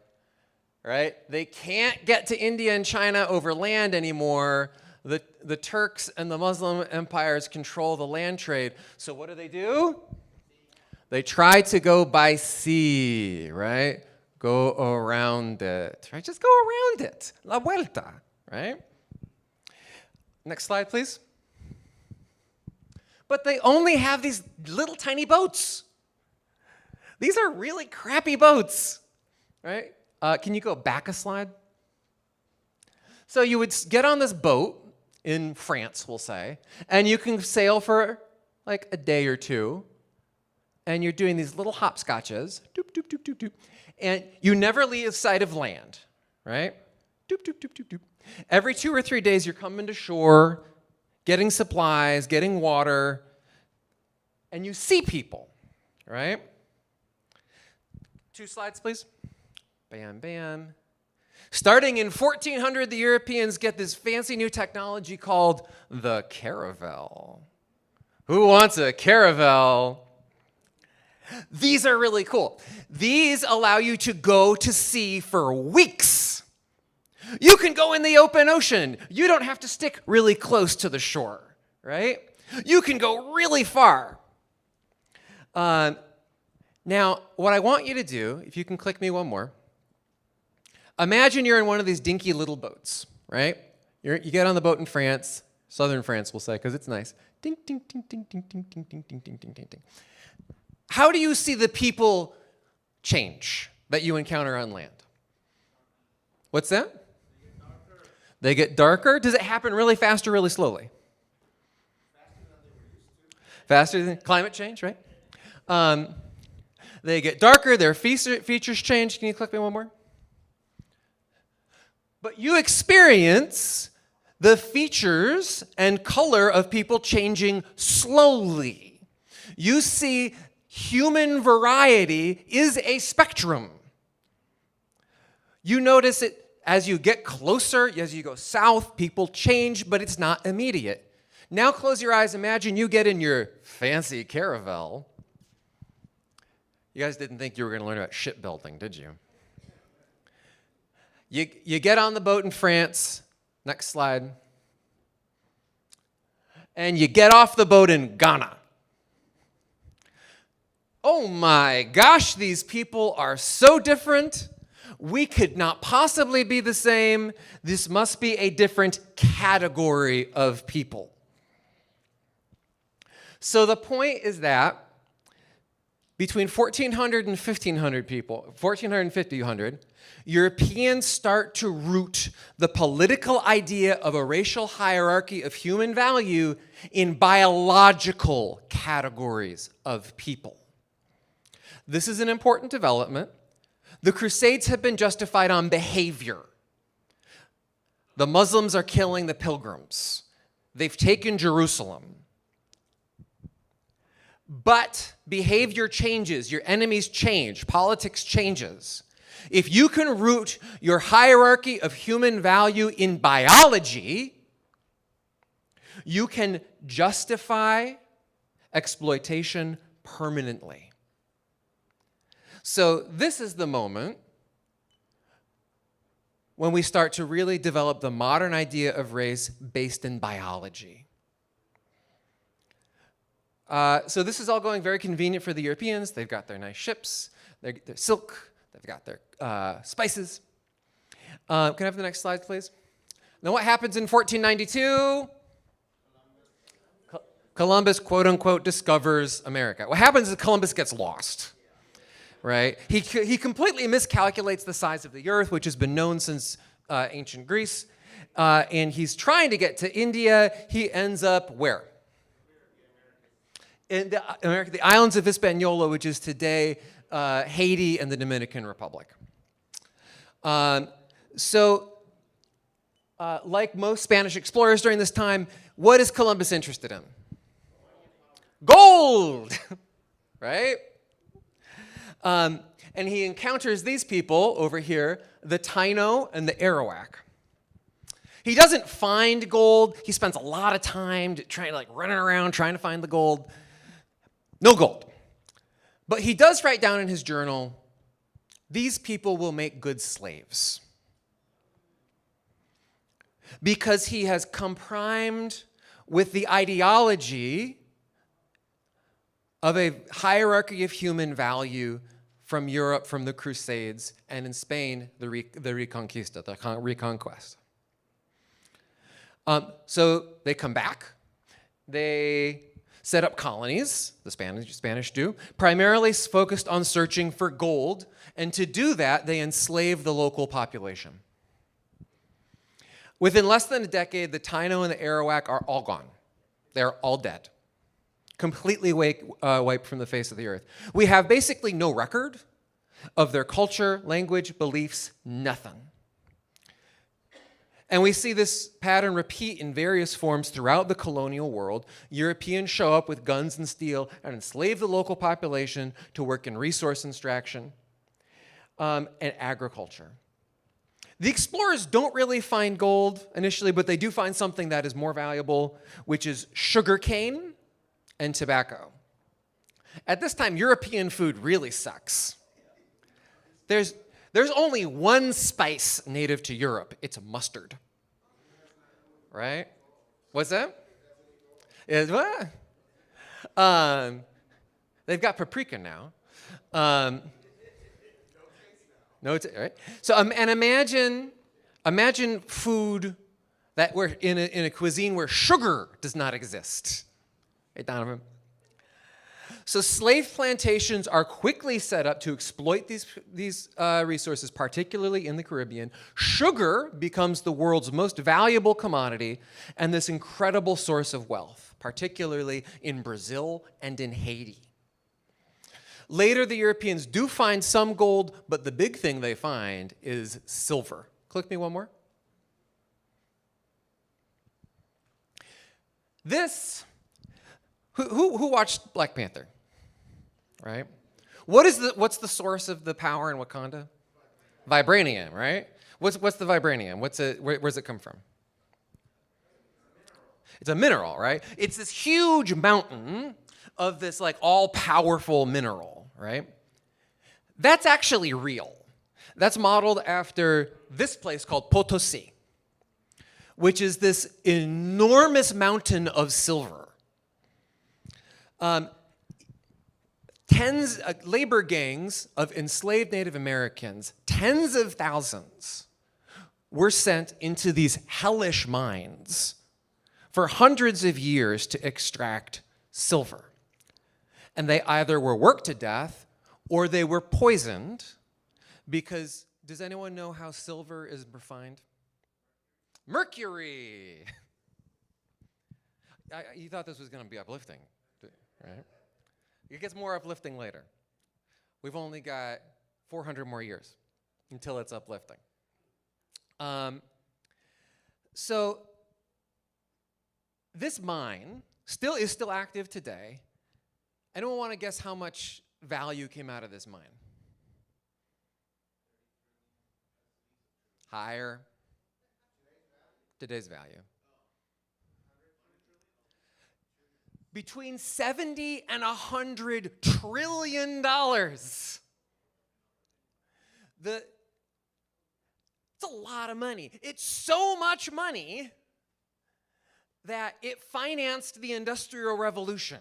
right? They can't get to India and China over land anymore. The Turks and the Muslim empires control the land trade. So what do? They try to go by sea, right? Go around it, right? Just go around it. La vuelta, right? Next slide, please. But they only have these little tiny boats. These are really crappy boats, right? Can you go back a slide? So you would get on this boat in France, we'll say, and you can sail for like a day or two, and you're doing these little hopscotches, doop, doop, doop, doop, doop, and you never leave sight of land, right? Doop, doop, doop, doop, doop. Every 2 or 3 days, you're coming to shore, getting supplies, getting water, and you see people, right? 2 slides, please. Bam, bam. Starting in 1400, the Europeans get this fancy new technology called the caravel. Who wants a caravel? These are really cool. These allow you to go to sea for weeks. You can go in the open ocean. You don't have to stick really close to the shore, right? You can go really far. Now, what I want you to do, if you can click me one more, imagine you're in one of these dinky little boats, right? You get on the boat in France, southern France, we'll say, because it's nice. Ding, ding, ding, ding, ding, ding, ding, ding, ding, ding, ding, ding, ding. How do you see the people change that you encounter on land? What's that? They get darker. Does it happen really fast or really slowly? Faster than climate change, right? They get darker, their features change. Can you click me one more? But you experience the features and color of people changing slowly. You see human variety is a spectrum. You notice it as you get closer, as you go south, people change, but it's not immediate. Now close your eyes, imagine you get in your fancy caravel. You guys didn't think you were going to learn about shipbuilding, did you? You get on the boat in France, next slide, and you get off the boat in Ghana. Oh my gosh, these people are so different. We could not possibly be the same. This must be a different category of people. So the point is that between 1400 and 1500 people, 1400 and 1500, Europeans start to root the political idea of a racial hierarchy of human value in biological categories of people. This is an important development. The Crusades have been justified on behavior. The Muslims are killing the pilgrims. They've taken Jerusalem. But behavior changes, your enemies change, politics changes. If you can root your hierarchy of human value in biology, you can justify exploitation permanently. So this is the moment when we start to really develop the modern idea of race based in biology. So this is all going very convenient for the Europeans. They've got their nice ships, their silk, they've got their spices. Can I have the next slide, please? Now what happens in 1492? Columbus, quote unquote, discovers America. What happens is Columbus gets lost, right? He completely miscalculates the size of the earth, which has been known since ancient Greece. And he's trying to get to India. He ends up where? In the islands of Hispaniola, which is today Haiti and the Dominican Republic. Like most Spanish explorers during this time, what is Columbus interested in? Gold, right? And he encounters these people over here, the Taino and the Arawak. He doesn't find gold. He spends a lot of time running around trying to find the gold. No gold. But he does write down in his journal, these people will make good slaves. Because he has come primed with the ideology of a hierarchy of human value from Europe, from the Crusades, and in Spain, the Reconquista, the Reconquest. So they come back. They set up colonies, the Spanish do, primarily focused on searching for gold, and to do that, they enslave the local population. Within less than a decade, the Taino and the Arawak are all gone. They're all dead, completely wiped from the face of the earth. We have basically no record of their culture, language, beliefs, nothing. And we see this pattern repeat in various forms throughout the colonial world. Europeans show up with guns and steel and enslave the local population to work in resource extraction and agriculture. The explorers don't really find gold initially, but they do find something that is more valuable, which is sugarcane and tobacco. At this time, European food really sucks. There's only one spice native to Europe. It's mustard. Right? What's that? Is what? They've got paprika now. Right? So, and imagine food that we're in a cuisine where sugar does not exist. Hey, Donovan. So slave plantations are quickly set up to exploit these resources, particularly in the Caribbean. Sugar becomes the world's most valuable commodity and this incredible source of wealth, particularly in Brazil and in Haiti. Later, the Europeans do find some gold, but the big thing they find is silver. Click me one more. This, who watched Black Panther? Right? What's the source of the power in Wakanda? Vibranium, right? What's the vibranium? Where's it come from? It's a mineral, right? It's this huge mountain of this like all-powerful mineral, right? That's actually real. That's modeled after this place called Potosi, which is this enormous mountain of silver. Labor gangs of enslaved Native Americans, tens of thousands, were sent into these hellish mines for hundreds of years to extract silver. And they either were worked to death or they were poisoned because, does anyone know how silver is refined? Mercury! You thought this was going to be uplifting, right? It gets more uplifting later. We've only got 400 more years until it's uplifting. So this mine is still active today. Anyone want to guess how much value came out of this mine? Higher. Today's value. Between $70 and $100 trillion. It's a lot of money. It's so much money that it financed the Industrial Revolution.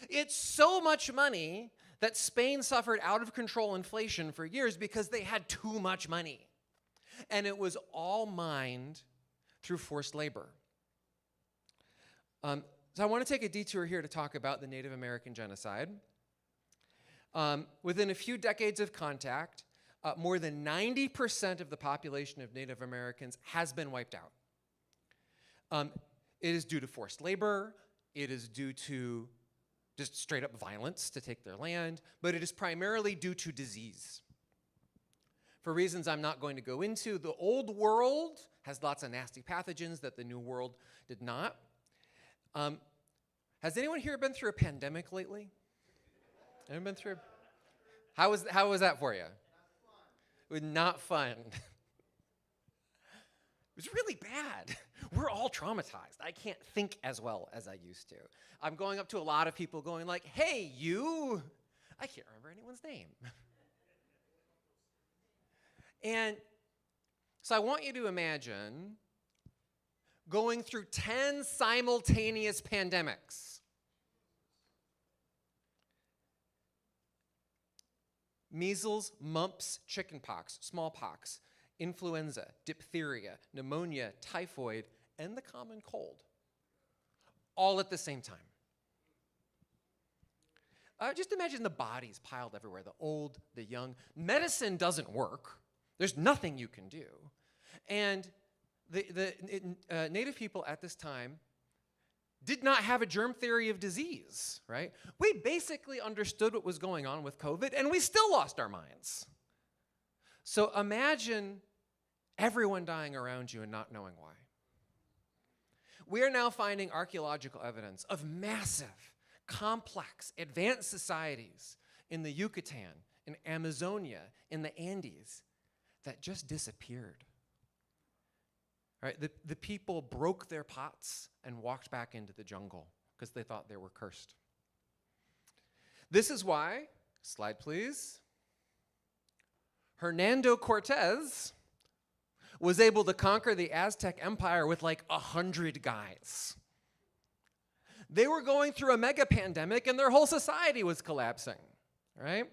It's so much money that Spain suffered out of control inflation for years because they had too much money. And it was all mined through forced labor. So I want to take a detour here to talk about the Native American genocide. Within a few decades of contact, more than 90% of the population of Native Americans has been wiped out. It is due to forced labor. It is due to just straight up violence to take their land, but it is primarily due to disease. For reasons I'm not going to go into, the old world has lots of nasty pathogens that the new world did not. Has anyone here been through a pandemic lately? Anyone been through? How was that for you? It was not fun. It was really bad. We're all traumatized. I can't think as well as I used to. I'm going up to a lot of people going like, hey, you. I can't remember anyone's name. And so I want you to imagine going through 10 simultaneous pandemics. Measles, mumps, chickenpox, smallpox, influenza, diphtheria, pneumonia, typhoid, and the common cold, all at the same time. Just imagine the bodies piled everywhere, the old, the young. Medicine doesn't work. There's nothing you can do. And the Native people at this time did not have a germ theory of disease, right? We basically understood what was going on with COVID, and we still lost our minds. So imagine everyone dying around you and not knowing why. We are now finding archaeological evidence of massive, complex, advanced societies in the Yucatan, in Amazonia, in the Andes that just disappeared. All right, the people broke their pots and walked back into the jungle because they thought they were cursed. This is why, slide please, Hernando Cortez was able to conquer the Aztec Empire with like 100 guys. They were going through a mega pandemic and their whole society was collapsing, right?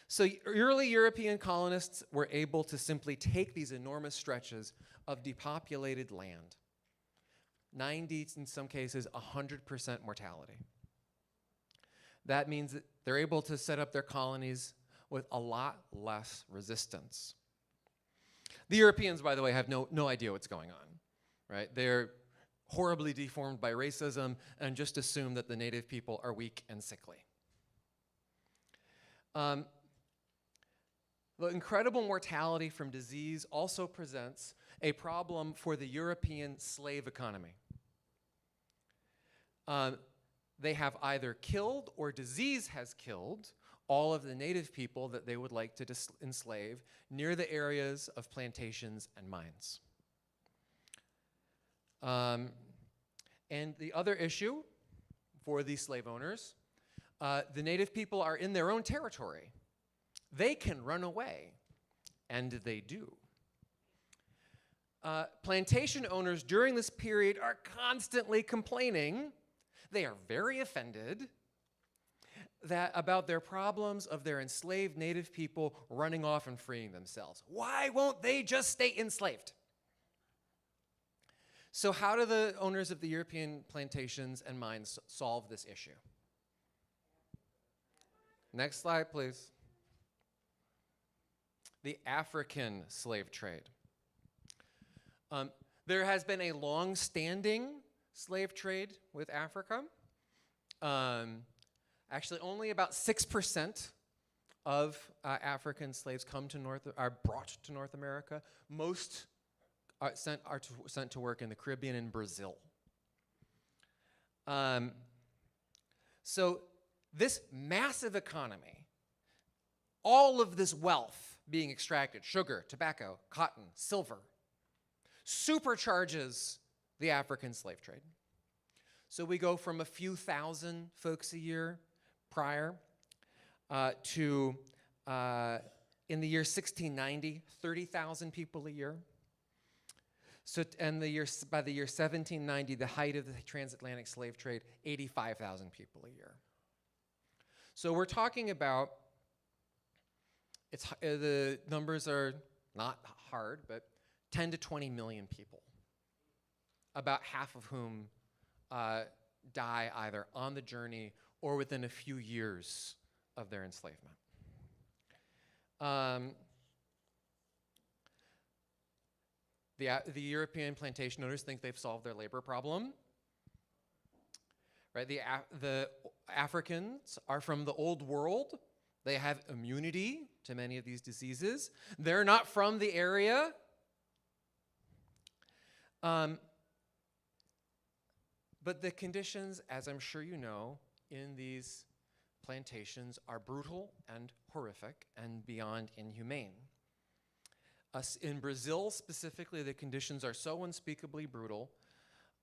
So early European colonists were able to simply take these enormous stretches of depopulated land, 90, in some cases, 100% mortality. that means that they're able to set up their colonies with a lot less resistance. The Europeans, by the way, have no idea what's going on, right? They're horribly deformed by racism and just assume that the native people are weak and sickly. The incredible mortality from disease also presents a problem for the European slave economy. They have either killed or disease has killed all of the native people that they would like to enslave near the areas of plantations and mines. And the other issue for these slave owners, the native people are in their own territory. They can run away, and they do. Plantation owners during this period are constantly complaining. They are very offended about their problems of their enslaved native people running off and freeing themselves. Why won't they just stay enslaved? So how do the owners of the European plantations and mines solve this issue? Next slide, please. The African slave trade. There has been a long-standing slave trade with Africa. Actually, only about 6% of African slaves are brought to North America. Most are sent to work in the Caribbean and Brazil. So this massive economy, all of this wealth being extracted, sugar, tobacco, cotton, silver, supercharges the African slave trade. So we go from a few thousand folks a year prior to, in the year 1690, 30,000 people a year. So, and by the year 1790, the height of the transatlantic slave trade, 85,000 people a year. So we're talking about, the numbers are not hard, but 10 to 20 million people, about half of whom die either on the journey or within a few years of their enslavement. The European plantation owners think they've solved their labor problem. Right? The Africans are from the old world. They have immunity to many of these diseases. They're not from the area. But the conditions, as I'm sure you know, in these plantations are brutal and horrific and beyond inhumane. In Brazil specifically, the conditions are so unspeakably brutal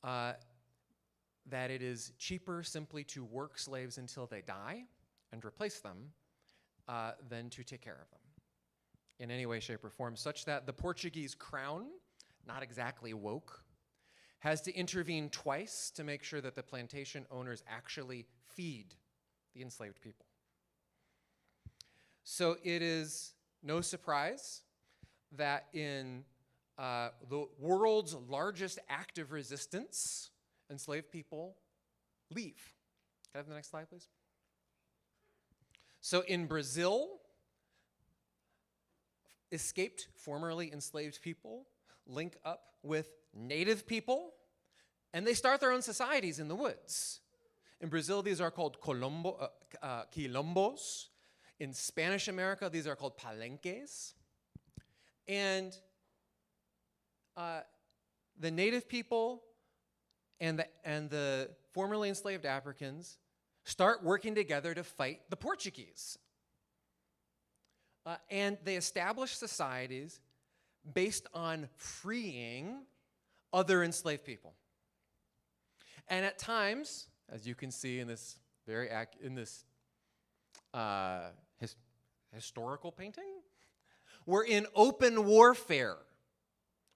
that it is cheaper simply to work slaves until they die and replace them than to take care of them in any way, shape, or form, such that the Portuguese crown, not exactly woke, has to intervene twice to make sure that the plantation owners actually feed the enslaved people. So it is no surprise that in the world's largest act of resistance, enslaved people leave. Can I have the next slide, please? So in Brazil, escaped formerly enslaved people link up with native people, and they start their own societies in the woods. In Brazil, these are called quilombos. In Spanish America, these are called palenques. And the native people and the formerly enslaved Africans start working together to fight the Portuguese. And they establish societies based on freeing other enslaved people. And at times, as you can see in this historical painting, we're in open warfare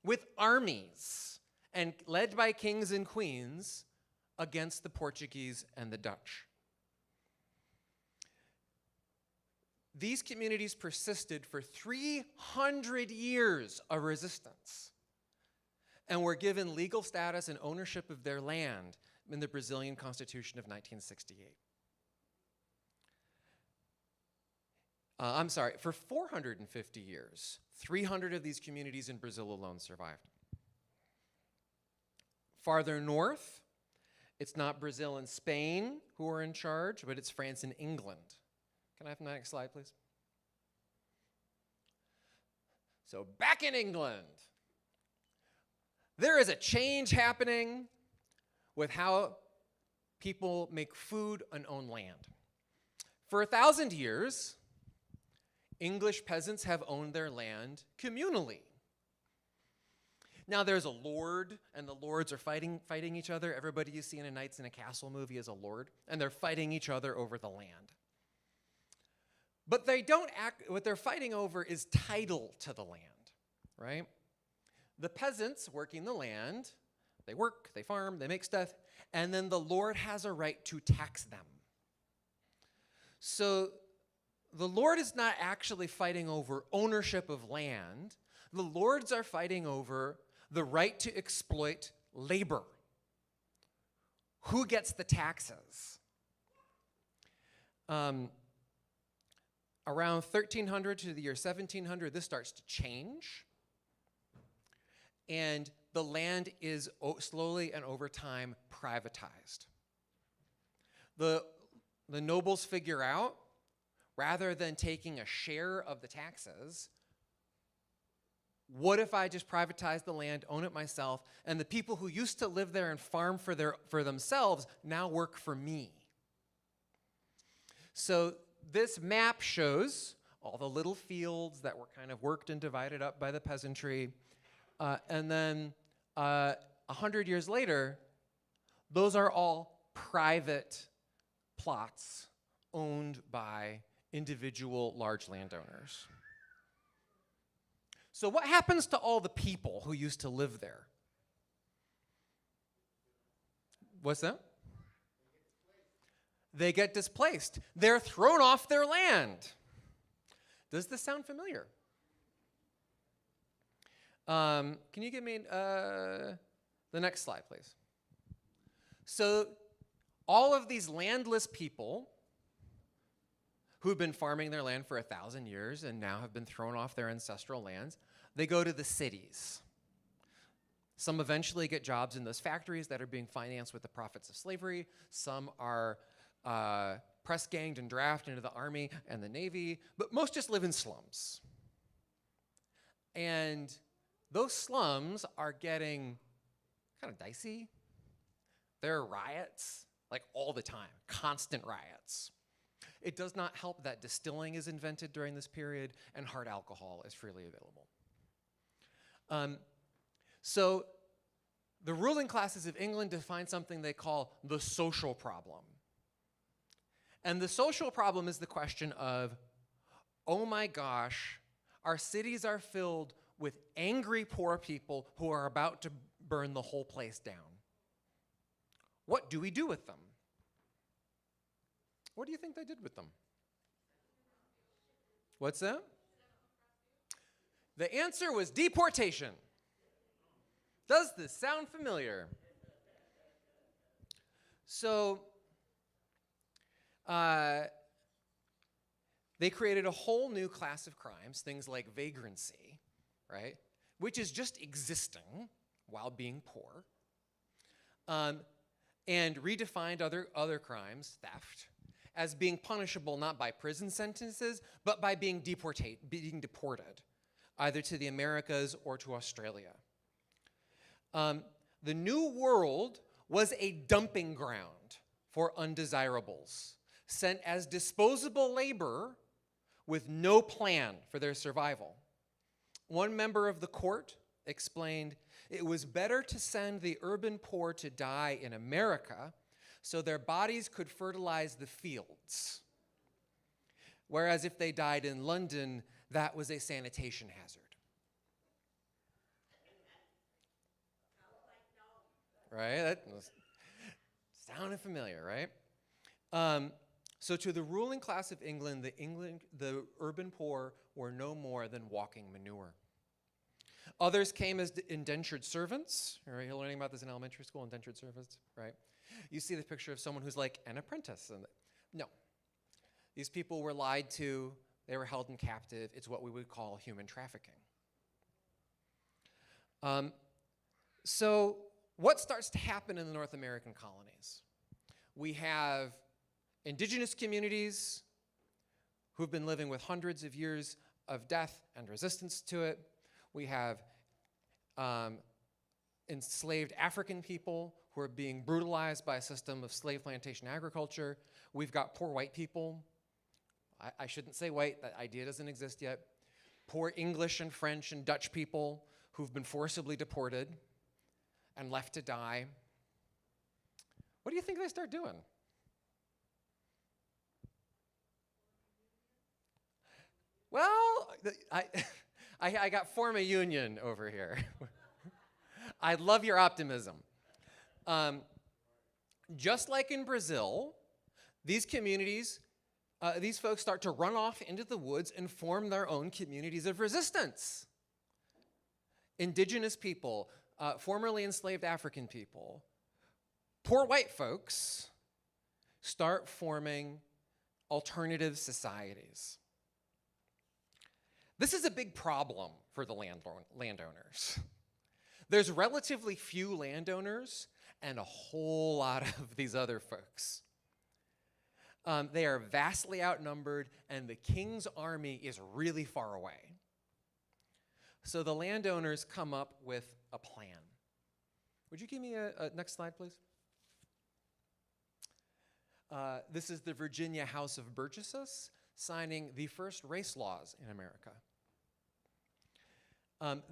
with armies and led by kings and queens against the Portuguese and the Dutch. These communities persisted for 300 years of resistance and were given legal status and ownership of their land in the Brazilian Constitution of 1968. I'm sorry, for 450 years, 300 of these communities in Brazil alone survived. Farther north, it's not Brazil and Spain who are in charge, but it's France and England. Can I have the next slide, please? So back in England, there is a change happening with how people make food and own land. For 1,000 years, English peasants have owned their land communally. Now there's a lord, and the lords are fighting each other. Everybody you see in a Knights in a Castle movie is a lord, and they're fighting each other over the land. But what they're fighting over is title to the land, right? The peasants working the land, they work, they farm, they make stuff, and then the lord has a right to tax them. So the lord is not actually fighting over ownership of land. The lords are fighting over the right to exploit labor. Who gets the taxes? Around 1300 to the year 1700, this starts to change. And the land is slowly and over time privatized. The nobles figure out, rather than taking a share of the taxes, what if I just privatize the land, own it myself, and the people who used to live there and farm for themselves now work for me? So this map shows all the little fields that were kind of worked and divided up by the peasantry. And then 100 years later, those are all private plots owned by individual large landowners. So what happens to all the people who used to live there? What's that? They get displaced. They're thrown off their land. Does this sound familiar? Can you give me the next slide, please? So all of these landless people who've been farming their land for 1,000 years and now have been thrown off their ancestral lands, they go to the cities. Some eventually get jobs in those factories that are being financed with the profits of slavery. Some are press ganged and drafted into the army and the navy, but most just live in slums. And those slums are getting kind of dicey. There are riots, like all the time, constant riots. It does not help that distilling is invented during this period and hard alcohol is freely available. So the ruling classes of England define something they call the social problem. And the social problem is the question of, oh my gosh, our cities are filled with angry poor people who are about to burn the whole place down. What do we do with them? What do you think they did with them? What's that? The answer was deportation. Does this sound familiar? So, they created a whole new class of crimes, things like vagrancy, right? Which is just existing while being poor. And redefined other crimes, theft, as being punishable not by prison sentences, but by being deported, either to the Americas or to Australia. The New World was a dumping ground for undesirables, sent as disposable labor with no plan for their survival. One member of the court explained, it was better to send the urban poor to die in America so their bodies could fertilize the fields. Whereas if they died in London, that was a sanitation hazard. Right? That sounded familiar, right? So to the ruling class of England, the urban poor were no more than walking manure. Others came as indentured servants. Right? You're learning about this in elementary school, indentured servants, right? You see the picture of someone who's like an apprentice. No. These people were lied to They were held in captive. It's what we would call human trafficking. So what starts to happen in the North American colonies? We have indigenous communities who've been living with hundreds of years of death and resistance to it. We have enslaved African people who are being brutalized by a system of slave plantation agriculture. We've got poor white people. I shouldn't say white, that idea doesn't exist yet. Poor English and French and Dutch people who've been forcibly deported and left to die. What do you think they start doing? Well, I got form a union over here. I love your optimism. Just like in Brazil, these communities, these folks start to run off into the woods and form their own communities of resistance. Indigenous people, formerly enslaved African people, poor white folks start forming alternative societies. This is a big problem for the landowners. There's relatively few landowners and a whole lot of these other folks. They are vastly outnumbered, and the king's army is really far away. So the landowners come up with a plan. Would you give me a next slide, please? This is the Virginia House of Burgesses signing the first race laws in America.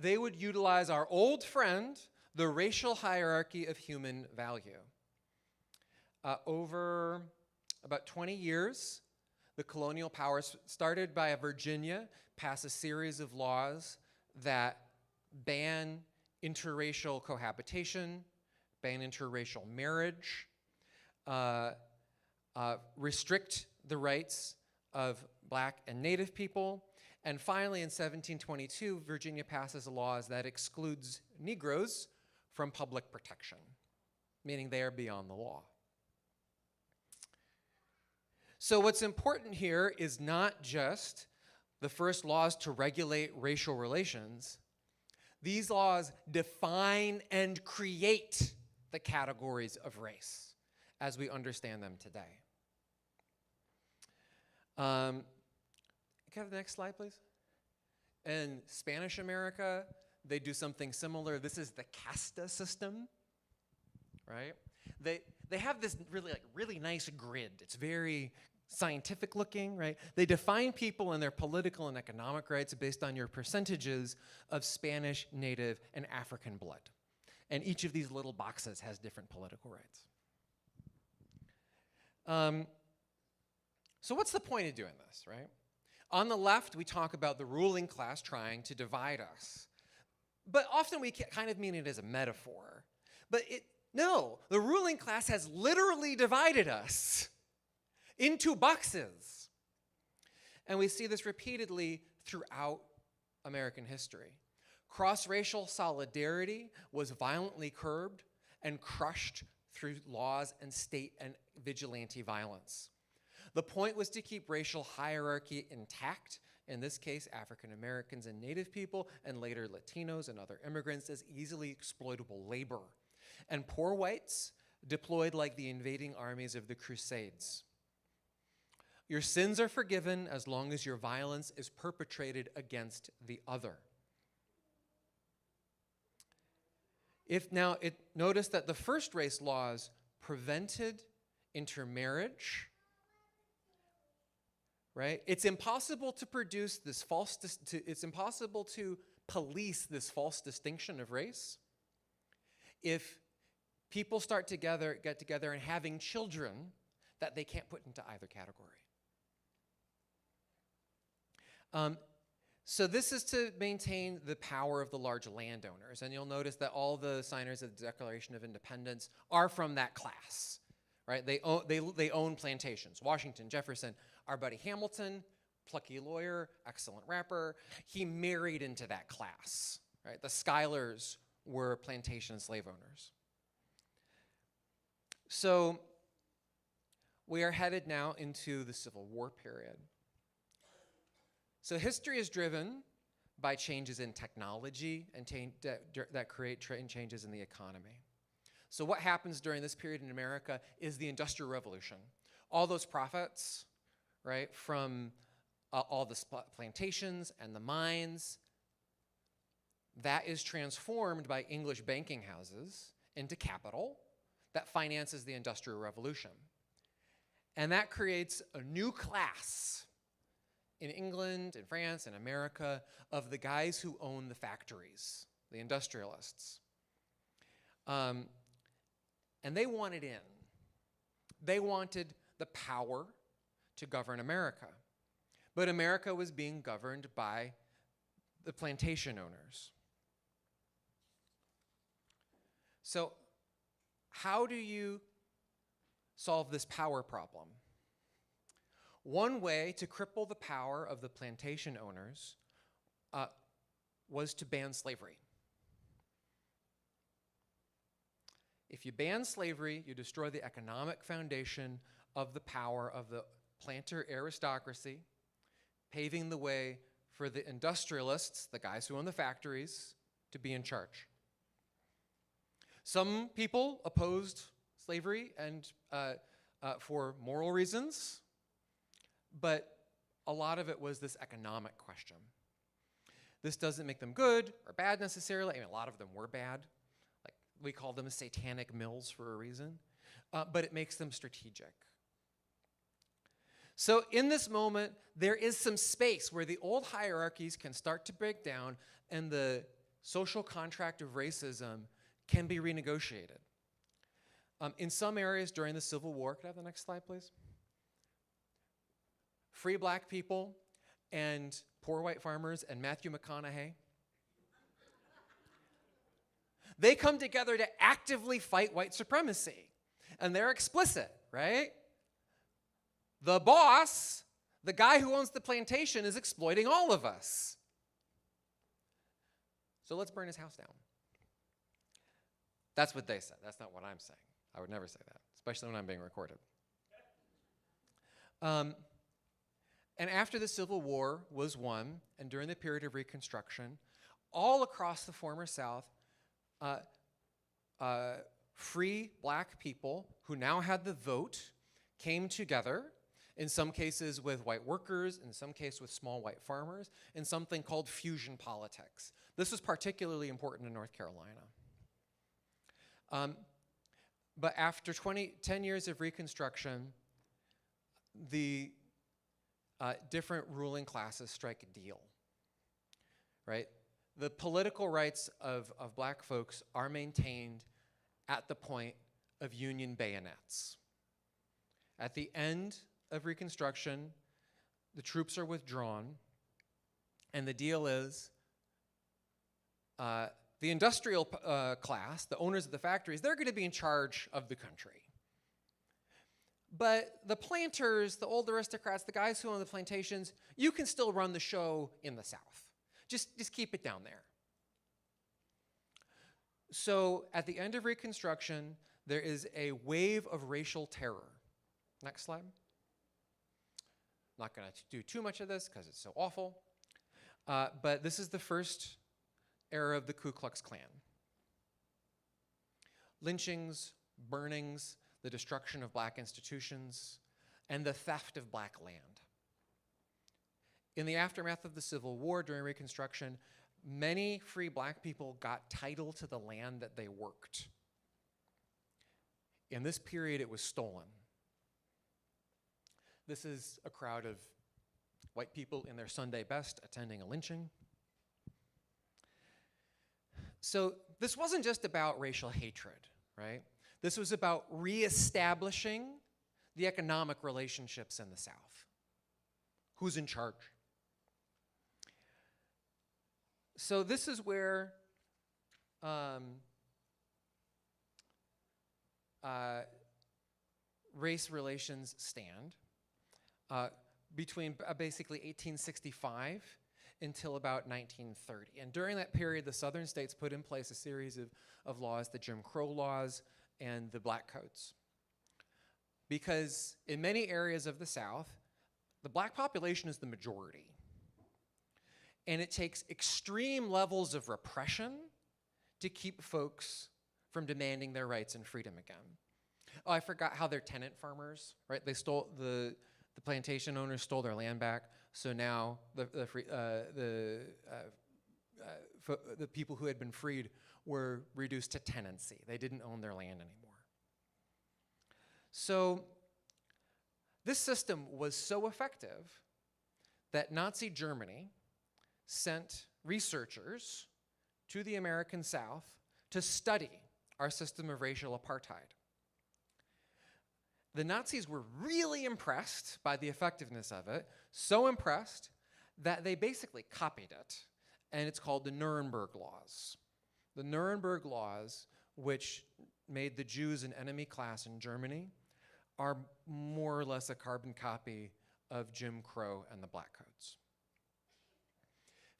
They would utilize our old friend, the racial hierarchy of human value. Over about 20 years, the colonial powers, started by Virginia, pass a series of laws that ban interracial cohabitation, ban interracial marriage, restrict the rights of Black and Native people, and finally in 1722, Virginia passes laws that excludes Negroes from public protection, meaning they are beyond the law. So what's important here is not just the first laws to regulate racial relations. These laws define and create the categories of race as we understand them today. Can I have the next slide, please? In Spanish America, they do something similar. This is the casta system, right? They have this really nice grid. It's very scientific looking, right? They define people and their political and economic rights based on your percentages of Spanish, Native, and African blood. And each of these little boxes has different political rights. So what's the point of doing this, right? On the left, we talk about the ruling class trying to divide us. But often we kind of mean it as a metaphor. But no, the ruling class has literally divided us into boxes. And we see this repeatedly throughout American history. Cross-racial solidarity was violently curbed and crushed through laws and state and vigilante violence. The point was to keep racial hierarchy intact, in this case, African Americans and Native people, and later Latinos and other immigrants as easily exploitable labor, and poor whites deployed like the invading armies of the Crusades. Your sins are forgiven as long as your violence is perpetrated against the other. Notice that the first race laws prevented intermarriage. Right? It's impossible to produce this it's impossible to police this false distinction of race if people get together and having children that they can't put into either category. So this is to maintain the power of the large landowners. And you'll notice that all the signers of the Declaration of Independence are from that class. Right? They own plantations. Washington, Jefferson, our buddy Hamilton, plucky lawyer, excellent rapper, he married into that class. Right? The Schuylers were plantation slave owners. So we are headed now into the Civil War period. So history is driven by changes in technology and that create changes in the economy. So what happens during this period in America is the Industrial Revolution. All those profits, right, from all the plantations and the mines, that is transformed by English banking houses into capital that finances the Industrial Revolution. And that creates a new class in England, in France, in America, of the guys who own the factories, the industrialists. And they wanted in. They wanted the power to govern America. But America was being governed by the plantation owners. So how do you solve this power problem? One way to cripple the power of the plantation owners was to ban slavery. If you ban slavery, you destroy the economic foundation of the power of the planter aristocracy, paving the way for the industrialists, the guys who own the factories, to be in charge. Some people opposed slavery and for moral reasons, but a lot of it was this economic question. This doesn't make them good or bad necessarily. I mean, a lot of them were bad. Like, we call them satanic mills for a reason, but it makes them strategic. So in this moment, there is some space where the old hierarchies can start to break down and the social contract of racism can be renegotiated. In some areas during the Civil War, could I have the next slide, please? Free black people and poor white farmers and Matthew McConaughey, they come together to actively fight white supremacy. And they're explicit, right? The boss, the guy who owns the plantation, is exploiting all of us. So let's burn his house down. That's what they said. That's not what I'm saying. I would never say that, especially when I'm being recorded. And after the Civil War was won, and during the period of Reconstruction, all across the former South, free black people who now had the vote came together, in some cases with white workers, in some cases with small white farmers, in something called fusion politics. This was particularly important in North Carolina. But after 10 years of Reconstruction, the different ruling classes strike a deal, right? The political rights of black folks are maintained at the point of Union bayonets. At the end of Reconstruction, the troops are withdrawn, and the deal is the industrial class, the owners of the factories, they're going to be in charge of the country. But the planters, the old aristocrats, the guys who own the plantations, you can still run the show in the South. Just keep it down there. So at the end of Reconstruction, there is a wave of racial terror. Next slide. Not going to do too much of this because it's so awful. But this is the first era of the Ku Klux Klan. Lynchings, burnings, the destruction of black institutions, and the theft of black land. In the aftermath of the Civil War during Reconstruction, many free black people got title to the land that they worked. In this period, it was stolen. This is a crowd of white people in their Sunday best attending a lynching. So this wasn't just about racial hatred, right? This was about reestablishing the economic relationships in the South. Who's in charge? So this is where race relations stand between basically 1865 until about 1930. And during that period, the southern states put in place a series of laws, the Jim Crow laws and the Black Codes. Because in many areas of the South, the black population is the majority, And it takes extreme levels of repression to keep folks from demanding their rights and freedom again. Oh, I forgot how they're tenant farmers, right? They stole the plantation owners stole their land back, so now the people who had been freed were reduced to tenancy. They didn't own their land anymore. So this system was so effective that Nazi Germany sent researchers to the American South to study our system of racial apartheid. The Nazis were really impressed by the effectiveness of it, so impressed that they basically copied it, and it's called the Nuremberg Laws. The Nuremberg Laws, which made the Jews an enemy class in Germany, are more or less a carbon copy of Jim Crow and the Black Coats.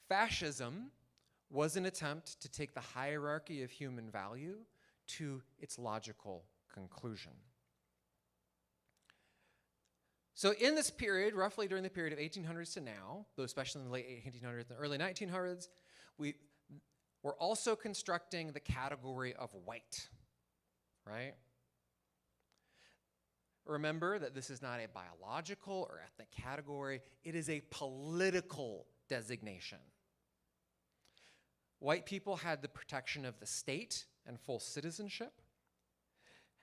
Fascism was an attempt to take the hierarchy of human value to its logical conclusion. So in this period, roughly during the period of 1800s to now, though especially in the late 1800s and the early 1900s, we're also constructing the category of white, right? Remember that this is not a biological or ethnic category, it is a political designation. White people had the protection of the state and full citizenship,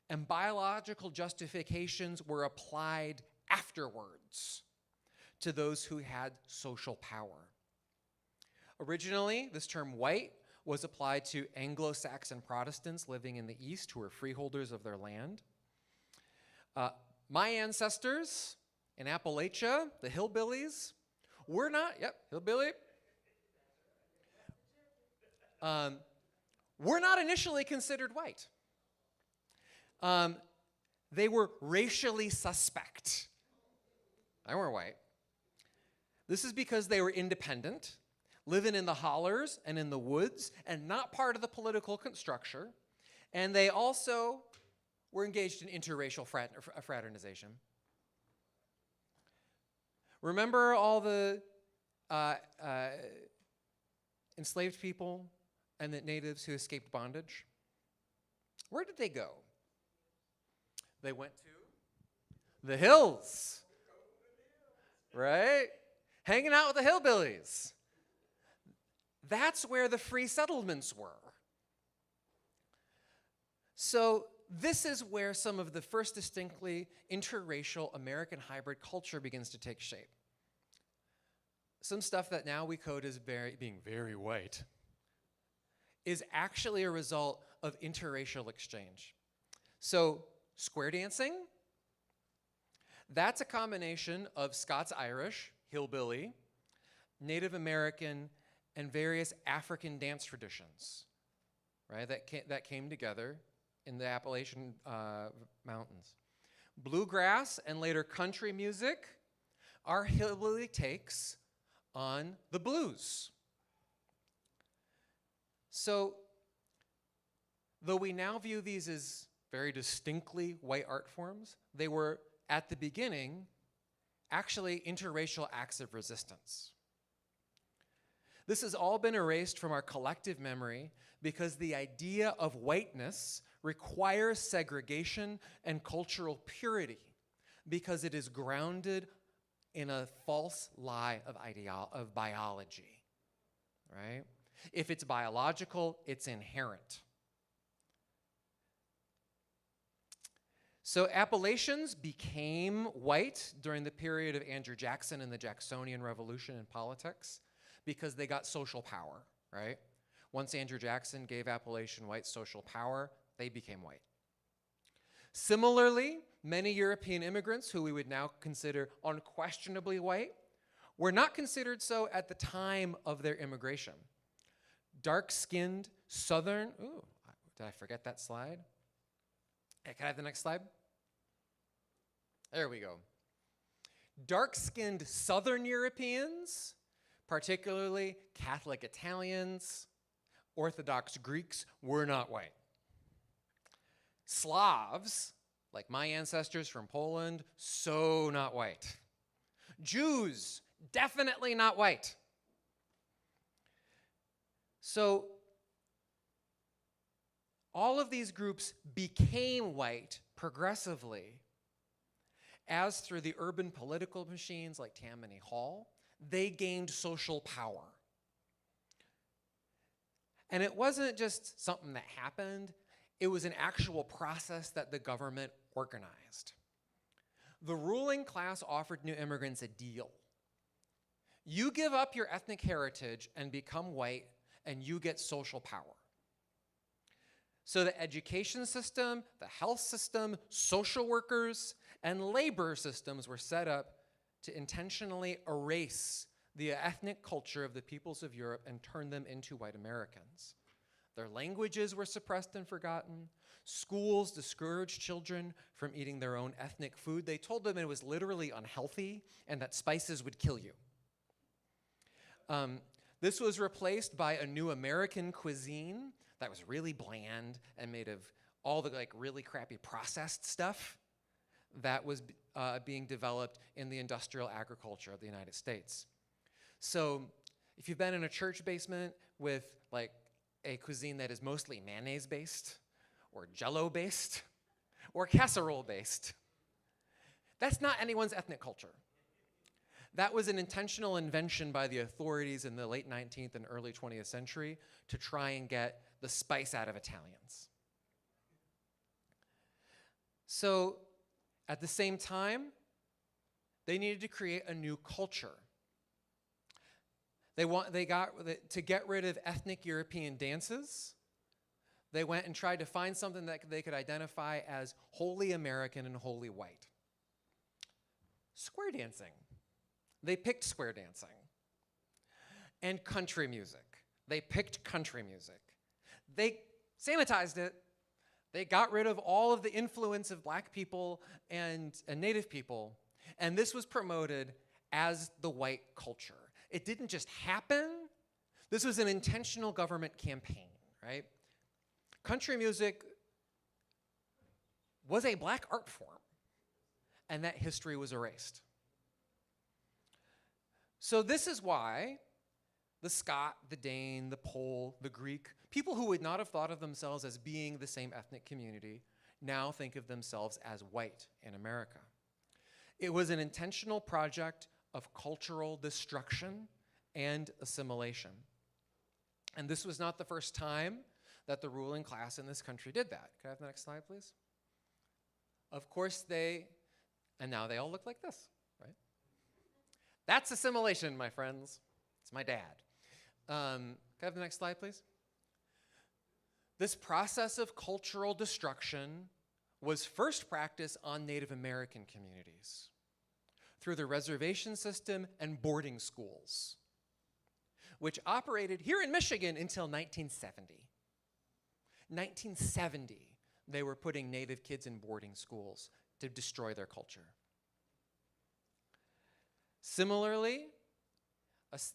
and biological justifications were applied afterwards to those who had social power. Originally, this term white was applied to Anglo-Saxon Protestants living in the East who were freeholders of their land. My ancestors in Appalachia, the hillbillies, were not, hillbilly, were not initially considered white. They were racially suspect. They weren't white. This is because they were independent, living in the hollers and in the woods, and not part of the political structure. And they also were engaged in interracial fraternization. Remember all the enslaved people and the natives who escaped bondage? Where did they go? They went to the hills, right? Hanging out with the hillbillies. That's where the free settlements were. So this is where some of the first distinctly interracial American hybrid culture begins to take shape. Some stuff that now we code as being very white is actually a result of interracial exchange. So square dancing, that's a combination of Scots-Irish, hillbilly, Native American, and various African dance traditions, right, that came together in the Appalachian Mountains. Bluegrass and later country music are hillbilly takes on the blues. So, though we now view these as very distinctly white art forms, they were, at the beginning, actually interracial acts of resistance. This has all been erased from our collective memory because the idea of whiteness requires segregation and cultural purity because it is grounded in a false lie of biology, right? If it's biological, it's inherent. So Appalachians became white during the period of Andrew Jackson and the Jacksonian Revolution in politics because they got social power, right? Once Andrew Jackson gave Appalachian whites social power, they became white. Similarly, many European immigrants who we would now consider unquestionably white were not considered so at the time of their immigration. Dark-skinned Southern, ooh, did I forget that slide? Hey, can I have the next slide? There we go. Dark-skinned Southern Europeans, particularly Catholic Italians, Orthodox Greeks, were not white. Slavs, like my ancestors from Poland, so not white. Jews, definitely not white. So all of these groups became white progressively as through the urban political machines like Tammany Hall, they gained social power. And it wasn't just something that happened, it was an actual process that the government organized. The ruling class offered new immigrants a deal. You give up your ethnic heritage and become white, and you get social power. So the education system, the health system, social workers, and labor systems were set up to intentionally erase the ethnic culture of the peoples of Europe and turn them into white Americans. Their languages were suppressed and forgotten. Schools discouraged children from eating their own ethnic food. They told them it was literally unhealthy and that spices would kill you. This was replaced by a new American cuisine that was really bland and made of all the really crappy processed stuff that was being developed in the industrial agriculture of the United States. So if you've been in a church basement with a cuisine that is mostly mayonnaise-based or Jell-O-based or casserole-based, that's not anyone's ethnic culture. That was an intentional invention by the authorities in the late 19th and early 20th century to try and get the spice out of Italians. So at the same time, they needed to create a new culture. To get rid of ethnic European dances, they went and tried to find something that they could identify as wholly American and wholly white. Square dancing. They picked square dancing. And country music. They picked country music. They sanitized it. They got rid of all of the influence of black people and native people. And this was promoted as the white culture. It didn't just happen. This was an intentional government campaign, right? Country music was a black art form, and that history was erased. So this is why the Scot, the Dane, the Pole, the Greek, people who would not have thought of themselves as being the same ethnic community now think of themselves as white in America. It was an intentional project of cultural destruction and assimilation. And this was not the first time that the ruling class in this country did that. Can I have the next slide, please? Of course and now they all look like this, right? That's assimilation, my friends. It's my dad. Can I have the next slide, please? This process of cultural destruction was first practiced on Native American communities through the reservation system and boarding schools, which operated here in Michigan until 1970. 1970, they were putting Native kids in boarding schools to destroy their culture. Similarly,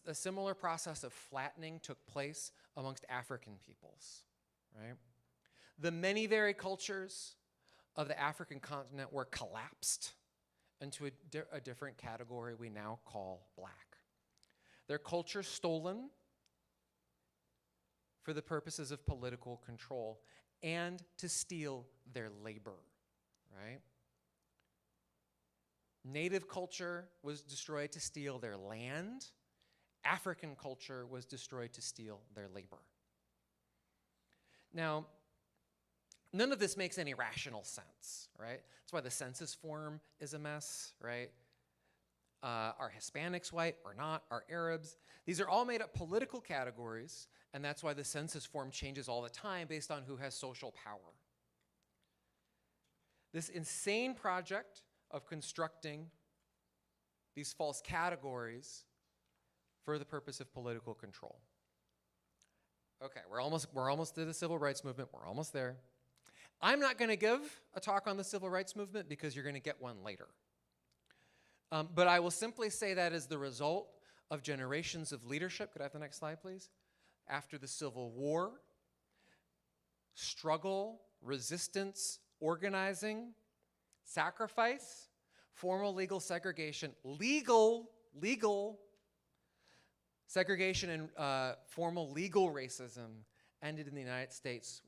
a similar process of flattening took place amongst African peoples, right? The many varied cultures of the African continent were collapsed into a different category we now call black. Their culture stolen for the purposes of political control and to steal their labor, right? Native culture was destroyed to steal their land. African culture was destroyed to steal their labor. Now, none of this makes any rational sense, right? That's why the census form is a mess, right? Are Hispanics white or not? Are Arabs? These are all made up political categories, and that's why the census form changes all the time based on who has social power. This insane project of constructing these false categories for the purpose of political control. Okay, we're almost to the civil rights movement. We're almost there. I'm not going to give a talk on the civil rights movement because you're going to get one later. But I will simply say that as the result of generations of leadership. Could I have the next slide, please? After the Civil War, struggle, resistance, organizing, sacrifice, formal legal segregation, legal Segregation and formal legal racism ended in the United States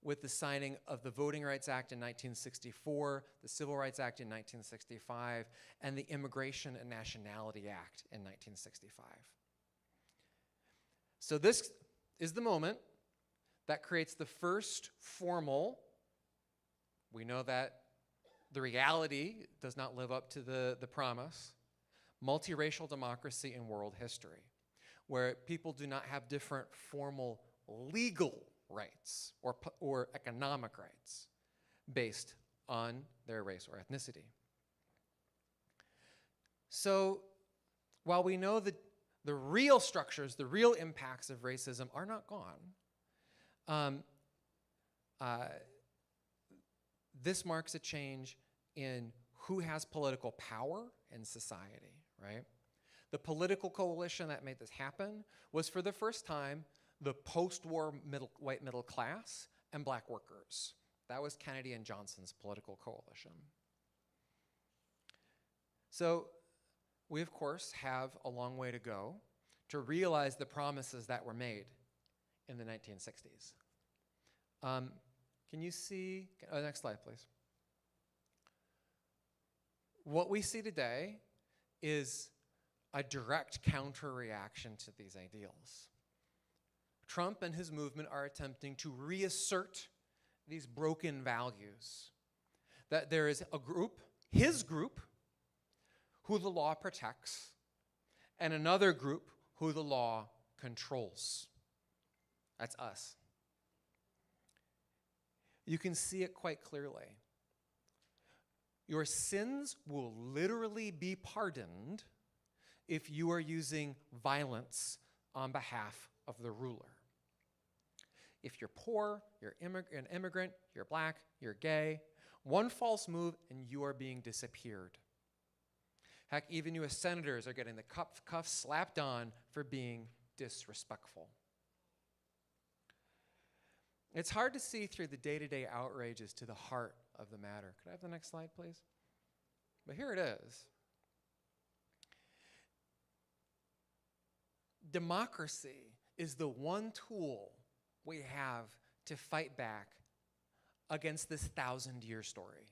with the signing of the Voting Rights Act in 1964, the Civil Rights Act in 1965, and the Immigration and Nationality Act in 1965. So this is the moment that creates the first formal, we know that the reality does not live up to the promise, multiracial democracy in world history, where people do not have different formal legal rights or economic rights based on their race or ethnicity. So while we know that the real structures, the real impacts of racism are not gone, this marks a change in who has political power in society, right? The political coalition that made this happen was, for the first time, the post-war white middle class and black workers. That was Kennedy and Johnson's political coalition. So we, of course, have a long way to go to realize the promises that were made in the 1960s. Can you see, next slide, please. What we see today is a direct counter-reaction to these ideals. Trump and his movement are attempting to reassert these broken values, that there is a group, his group, who the law protects, and another group who the law controls. That's us. You can see it quite clearly. Your sins will literally be pardoned if you are using violence on behalf of the ruler. If you're poor, you're an immigrant, you're black, you're gay, one false move and you are being disappeared. Heck, even U.S. senators are getting the cuffs slapped on for being disrespectful. It's hard to see through the day-to-day outrages to the heart of the matter. Could I have the next slide, please? But here it is. Democracy is the one tool we have to fight back against this 1,000-year story.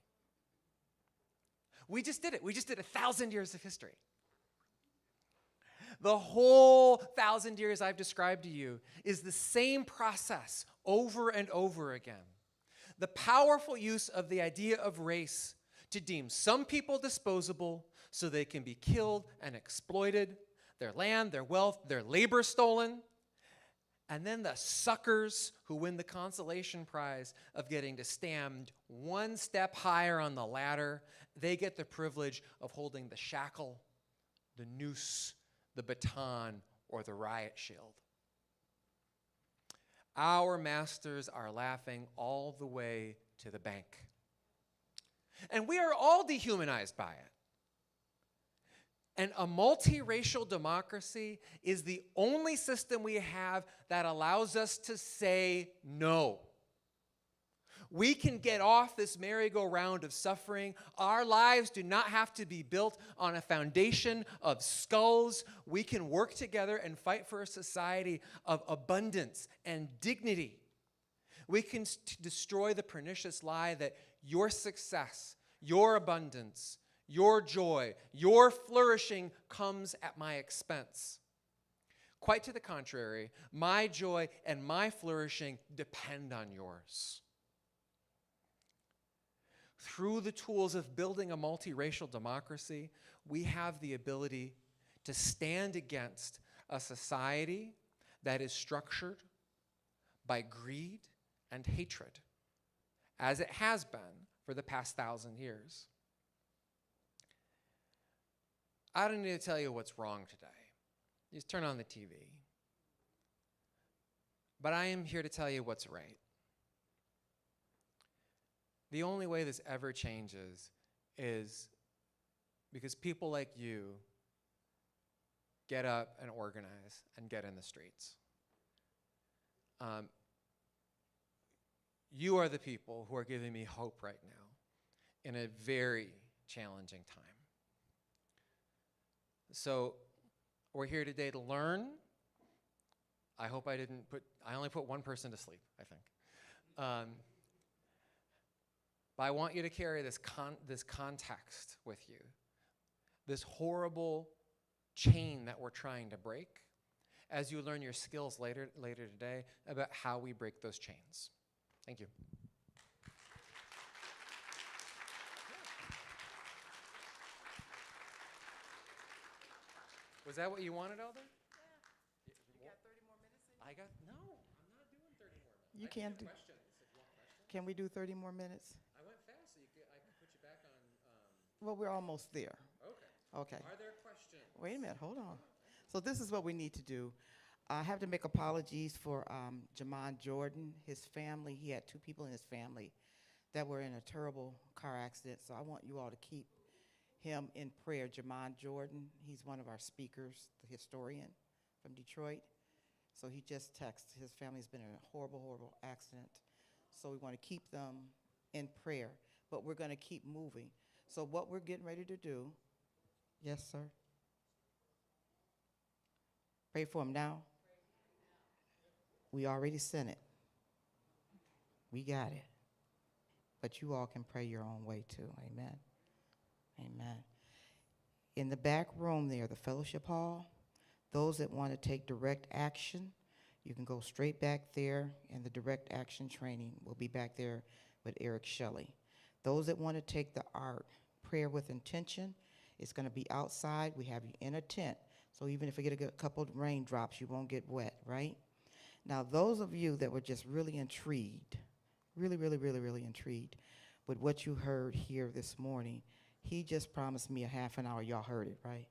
We just did it. We just did 1,000 years of history. The whole 1,000 years I've described to you is the same process over and over again. The powerful use of the idea of race to deem some people disposable so they can be killed and exploited, their land, their wealth, their labor stolen, and then the suckers who win the consolation prize of getting to stand one step higher on the ladder, they get the privilege of holding the shackle, the noose, the baton, or the riot shield. Our masters are laughing all the way to the bank. And we are all dehumanized by it. And a multiracial democracy is the only system we have that allows us to say no. We can get off this merry-go-round of suffering. Our lives do not have to be built on a foundation of skulls. We can work together and fight for a society of abundance and dignity. We can destroy the pernicious lie that your success, your abundance, your joy, your flourishing comes at my expense. Quite to the contrary, my joy and my flourishing depend on yours. Through the tools of building a multiracial democracy, we have the ability to stand against a society that is structured by greed and hatred, as it has been for the past 1,000 years. I don't need to tell you what's wrong today. You just turn on the TV. But I am here to tell you what's right. The only way this ever changes is because people like you get up and organize and get in the streets. You are the people who are giving me hope right now in a very challenging time. So we're here today to learn I hope I didn't put, I only put one person to sleep, I think. But I want you to carry this context with you, this horrible chain that we're trying to break, as you learn your skills later today about how we break those chains. Thank you. Was that what you wanted, Elder? Yeah. You got 30 more minutes? No, I'm not doing 30 more minutes. You can't do. Can we do 30 more minutes? I went fast, so I could put you back on. Well, we're almost there. Okay. Okay. Are there questions? Wait a minute, hold on. So this is what we need to do. I have to make apologies for Jamon Jordan, his family. He had 2 people in his family that were in a terrible car accident. So I want you all to keep him in prayer. Jamon Jordan, he's one of our speakers, the historian from Detroit. So he just texted. His family's been in a horrible, horrible accident. So we want to keep them in prayer, but we're going to keep moving. So what we're getting ready to do, yes, sir? Pray for him now. We already sent it. We got it. But you all can pray your own way too. Amen. Amen. In the back room there, the fellowship hall, those that want to take direct action, you can go straight back there, and the direct action training will be back there with Eric Shelley. Those that want to take the art, prayer with intention, it's going to be outside. We have you in a tent. So even if you get a couple of raindrops, you won't get wet, right? Now, those of you that were just really intrigued, really intrigued with what you heard here this morning, he just promised me a half an hour. Y'all heard it, right?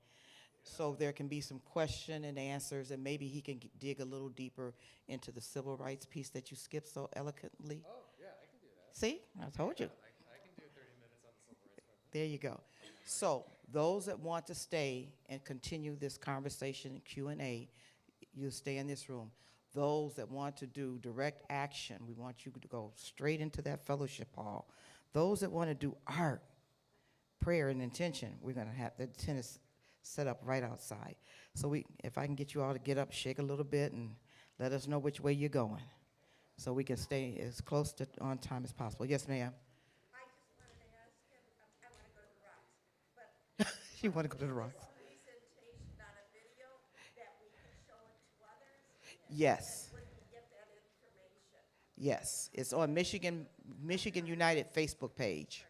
So there can be some question and answers, and maybe he can dig a little deeper into the civil rights piece that you skipped so eloquently. Oh, yeah, I can do that. See? I told you. I can do 30 minutes on the civil rights movement. There you go. So those that want to stay and continue this conversation and Q&A, you stay in this room. Those that want to do direct action, we want you to go straight into that fellowship hall. Those that want to do art, prayer, and intention, we're going to have the tennis set up right outside. So if I can get you all to get up, shake a little bit, and let us know which way you're going, so we can stay as close to on time as possible. Yes, ma'am. I just wanted to ask him, I want to go to the Rocks, but She want to go to the Rocks. presentation on a video that we can show it to others. Yes. Where can we get that information? Yes. It's on Michigan United Facebook page.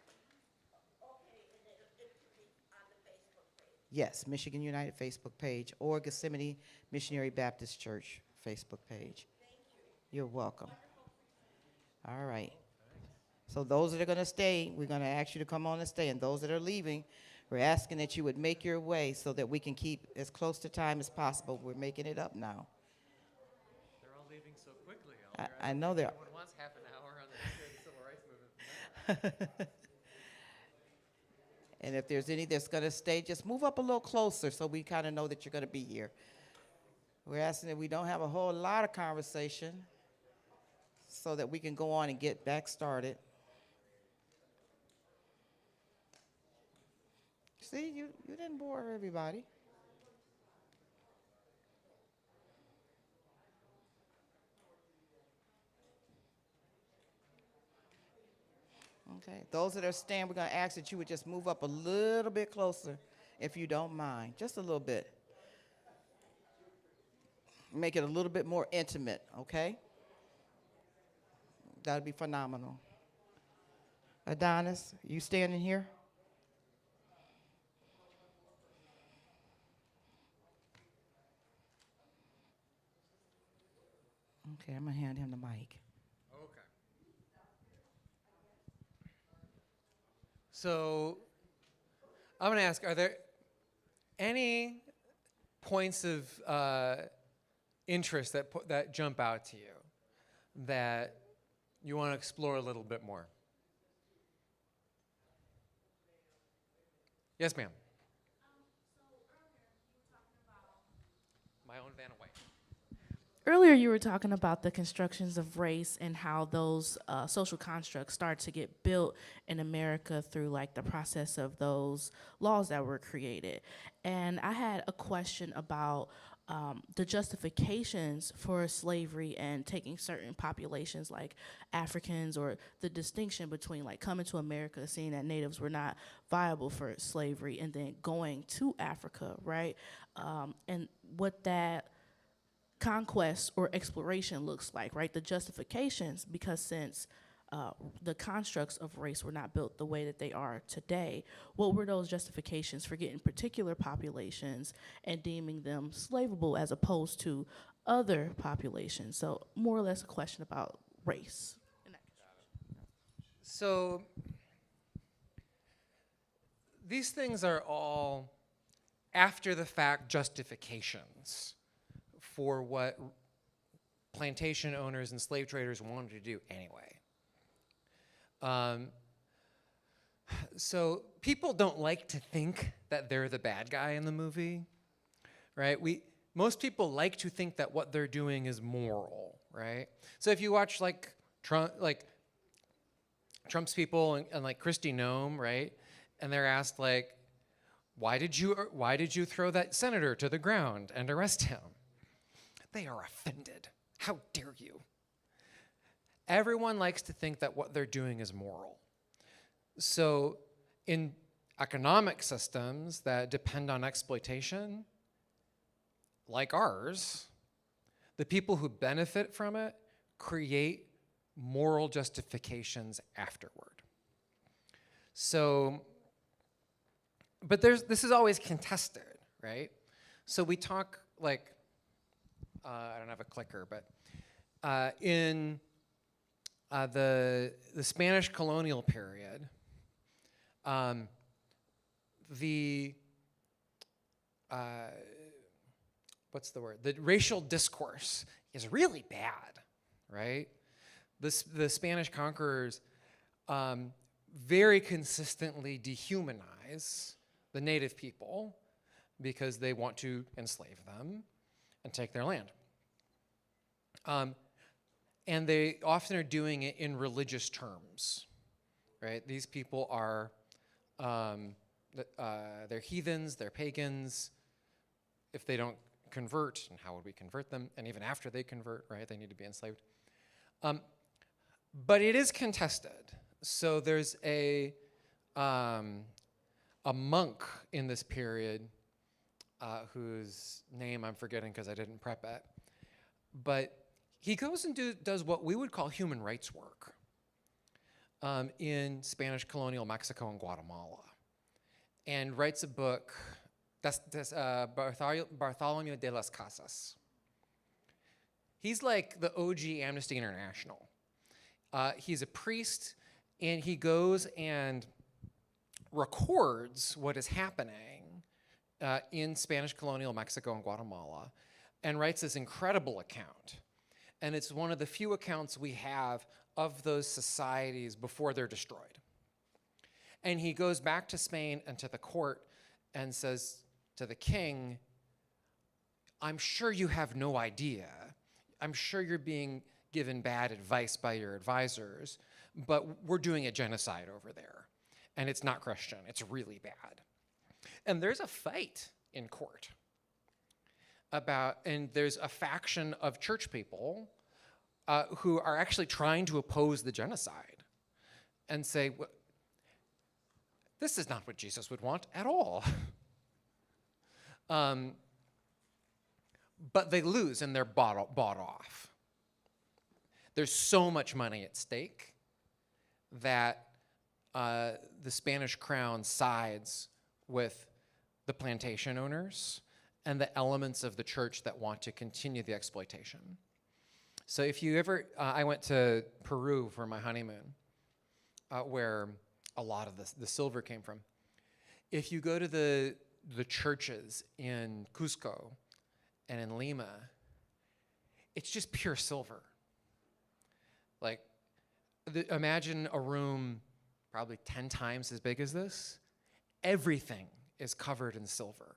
Okay, and it can be on the Facebook page. Yes, Michigan United Facebook page or Gethsemane Missionary Baptist Church Facebook page. Thank you. You're welcome. All right. So those that are going to stay, we're going to ask you to come on and stay. And those that are leaving, we're asking that you would make your way so that we can keep as close to time as possible. We're making it up now. They're all leaving so quickly. I know they're. Everyone wants half an hour on the civil rights movement. And if there's any that's going to stay, just move up a little closer so we kind of know that you're going to be here. We're asking that we don't have a whole lot of conversation so that we can go on and get back started. See, you didn't bore everybody. Okay, those that are staying, we're going to ask that you would just move up a little bit closer, if you don't mind, just a little bit. Make it a little bit more intimate, okay? That would be phenomenal. Adonis, you standing here? Okay, I'm going to hand him the mic. Okay. So I'm going to ask, are there any points of interest that jump out to you that you want to explore a little bit more? Yes, ma'am. My own Vanna White. Earlier, you were talking about the constructions of race and how those social constructs start to get built in America through like the process of those laws that were created. And I had a question about the justifications for slavery and taking certain populations like Africans, or the distinction between like coming to America, seeing that natives were not viable for slavery, and then going to Africa, right? And what that conquest or exploration looks like, right? The justifications, because since the constructs of race were not built the way that they are today, what were those justifications for getting particular populations and deeming them slaveable as opposed to other populations? So more or less a question about race. So these things are all after the fact justifications for what plantation owners and slave traders wanted to do anyway. So people don't like to think that they're the bad guy in the movie, right? Most people like to think that what they're doing is moral, right? So if you watch like Trump's people and like Kristi Noem, right? And they're asked like, why did you throw that senator to the ground and arrest him? They are offended. How dare you? Everyone likes to think that what they're doing is moral. So in economic systems that depend on exploitation, like ours, the people who benefit from it create moral justifications afterward. So, but this is always contested, right? So we talk like, I don't have a clicker, but in the Spanish colonial period, what's the word? The racial discourse is really bad, right? The Spanish conquerors very consistently dehumanize the native people because they want to enslave them and take their land. And they often are doing it in religious terms, right? These people are, they're heathens, they're pagans. If they don't convert, and how would we convert them? And even after they convert, right, they need to be enslaved. But it is contested. So there's a monk in this period whose name I'm forgetting because I didn't prep it. But he goes and does what we would call human rights work in Spanish colonial Mexico and Guatemala, and writes a book, Bartholomew de las Casas. He's like the OG Amnesty International. He's a priest, and he goes and records what is happening in Spanish colonial Mexico and Guatemala, and writes this incredible account. And it's one of the few accounts we have of those societies before they're destroyed. And he goes back to Spain and to the court and says to the king, I'm sure you have no idea. I'm sure you're being given bad advice by your advisors, but we're doing a genocide over there. And it's not Christian, it's really bad. And there's a fight in court and there's a faction of church people who are actually trying to oppose the genocide and say, well, this is not what Jesus would want at all. But they lose and they're bought off. There's so much money at stake that the Spanish crown sides with the plantation owners and the elements of the church that want to continue the exploitation. So if you ever, I went to Peru for my honeymoon, where a lot of the silver came from. If you go to the churches in Cusco and in Lima, it's just pure silver. Like, imagine a room probably 10 times as big as this. Everything is covered in silver.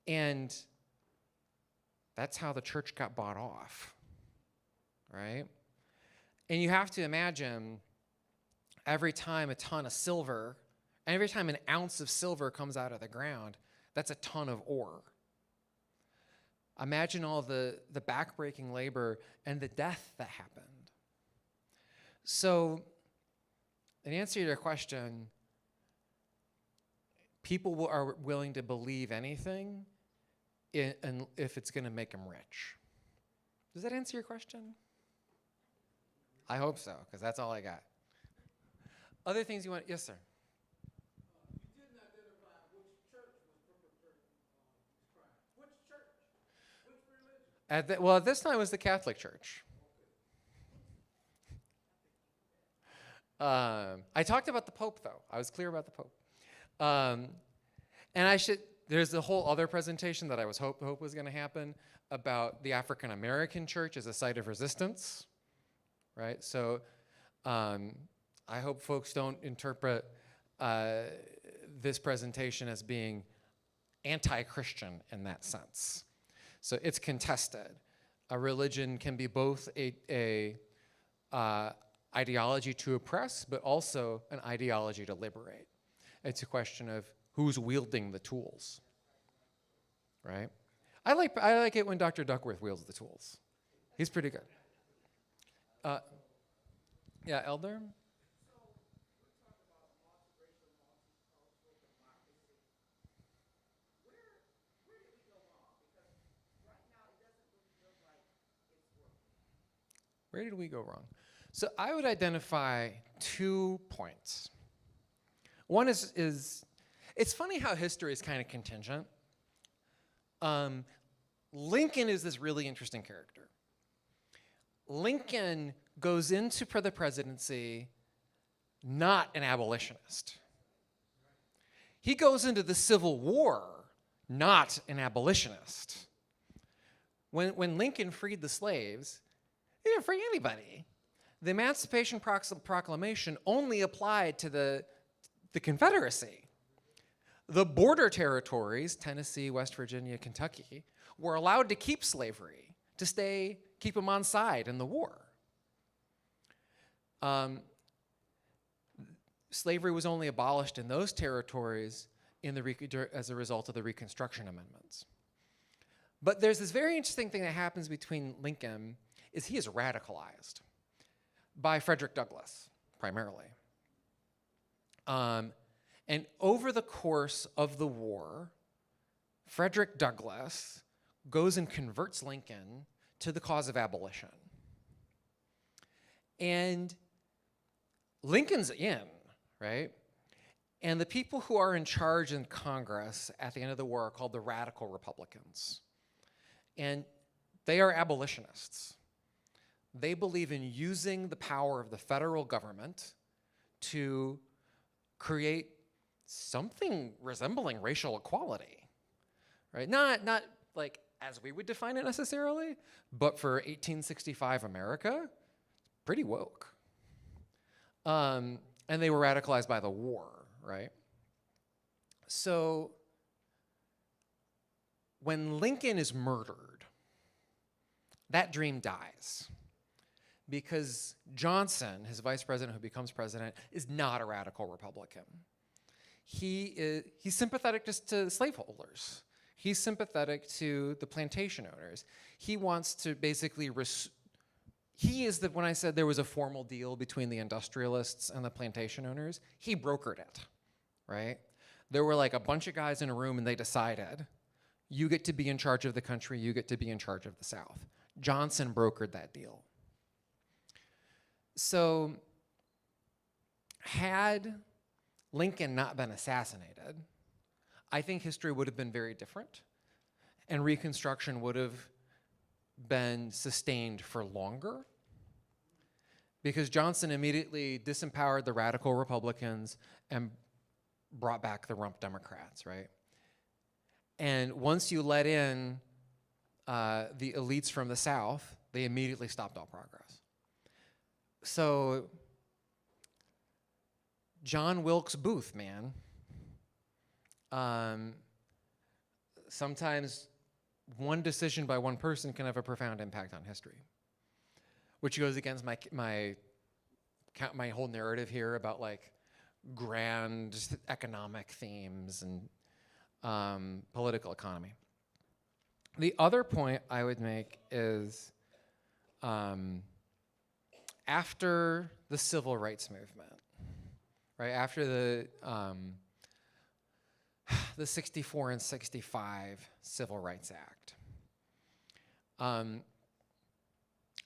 And that's how the church got bought off, right? And you have to imagine every time a ton of silver, every time an ounce of silver comes out of the ground, that's a ton of ore. Imagine all the backbreaking labor and the death that happened. So, in answer to your question, people are willing to believe anything if it's going to make them rich. Does that answer your question? I hope so, because that's all I got. Other things you want? Yes, sir. You didn't identify which church was perpetrating these crimes. Which church? Which religion? Well, at this time it was the Catholic Church. I talked about the Pope, though. I was clear about the Pope. And there's a whole other presentation that I was hope was going to happen about the African American church as a site of resistance, right? So I hope folks don't interpret this presentation as being anti-Christian in that sense. So it's contested. A religion can be both a ideology to oppress, but also an ideology to liberate. It's a question of who's wielding the tools, right? I like it when Dr. Duckworth wields the tools. He's pretty good. Yeah, Elder? Where did we go wrong? So I would identify 2 points. One is it's funny how history is kind of contingent. Lincoln is this really interesting character. Lincoln goes into the presidency not an abolitionist. He goes into the Civil War not an abolitionist. When Lincoln freed the slaves, he didn't free anybody. The Emancipation Proclamation only applied to the Confederacy. The border territories, Tennessee, West Virginia, Kentucky, were allowed to keep slavery, to keep them on side in the war. Slavery was only abolished in those territories as a result of the Reconstruction Amendments. But there's this very interesting thing that happens between Lincoln is he is radicalized by Frederick Douglass, primarily. And over the course of the war, Frederick Douglass goes and converts Lincoln to the cause of abolition. And Lincoln's in, right? And the people who are in charge in Congress at the end of the war are called the Radical Republicans. And they are abolitionists. They believe in using the power of the federal government to create something resembling racial equality, right? Not like as we would define it necessarily, but for 1865 America, pretty woke. And they were radicalized by the war, right? So when Lincoln is murdered, that dream dies. Because Johnson, his vice president who becomes president, is not a radical Republican. He's sympathetic just to slaveholders. He's sympathetic to the plantation owners. He wants to basically, when I said there was a formal deal between the industrialists and the plantation owners, he brokered it, right? There were like a bunch of guys in a room and they decided, you get to be in charge of the country, you get to be in charge of the South. Johnson brokered that deal. So, had Lincoln not been assassinated, I think history would have been very different, and Reconstruction would have been sustained for longer, because Johnson immediately disempowered the radical Republicans and brought back the rump Democrats, right? And once you let in the elites from the South, they immediately stopped all progress. So, John Wilkes Booth, man. Sometimes one decision by one person can have a profound impact on history, which goes against my whole narrative here about like grand economic themes and political economy. The other point I would make is after the civil rights movement, right, after the 64 and 65 Civil Rights Act,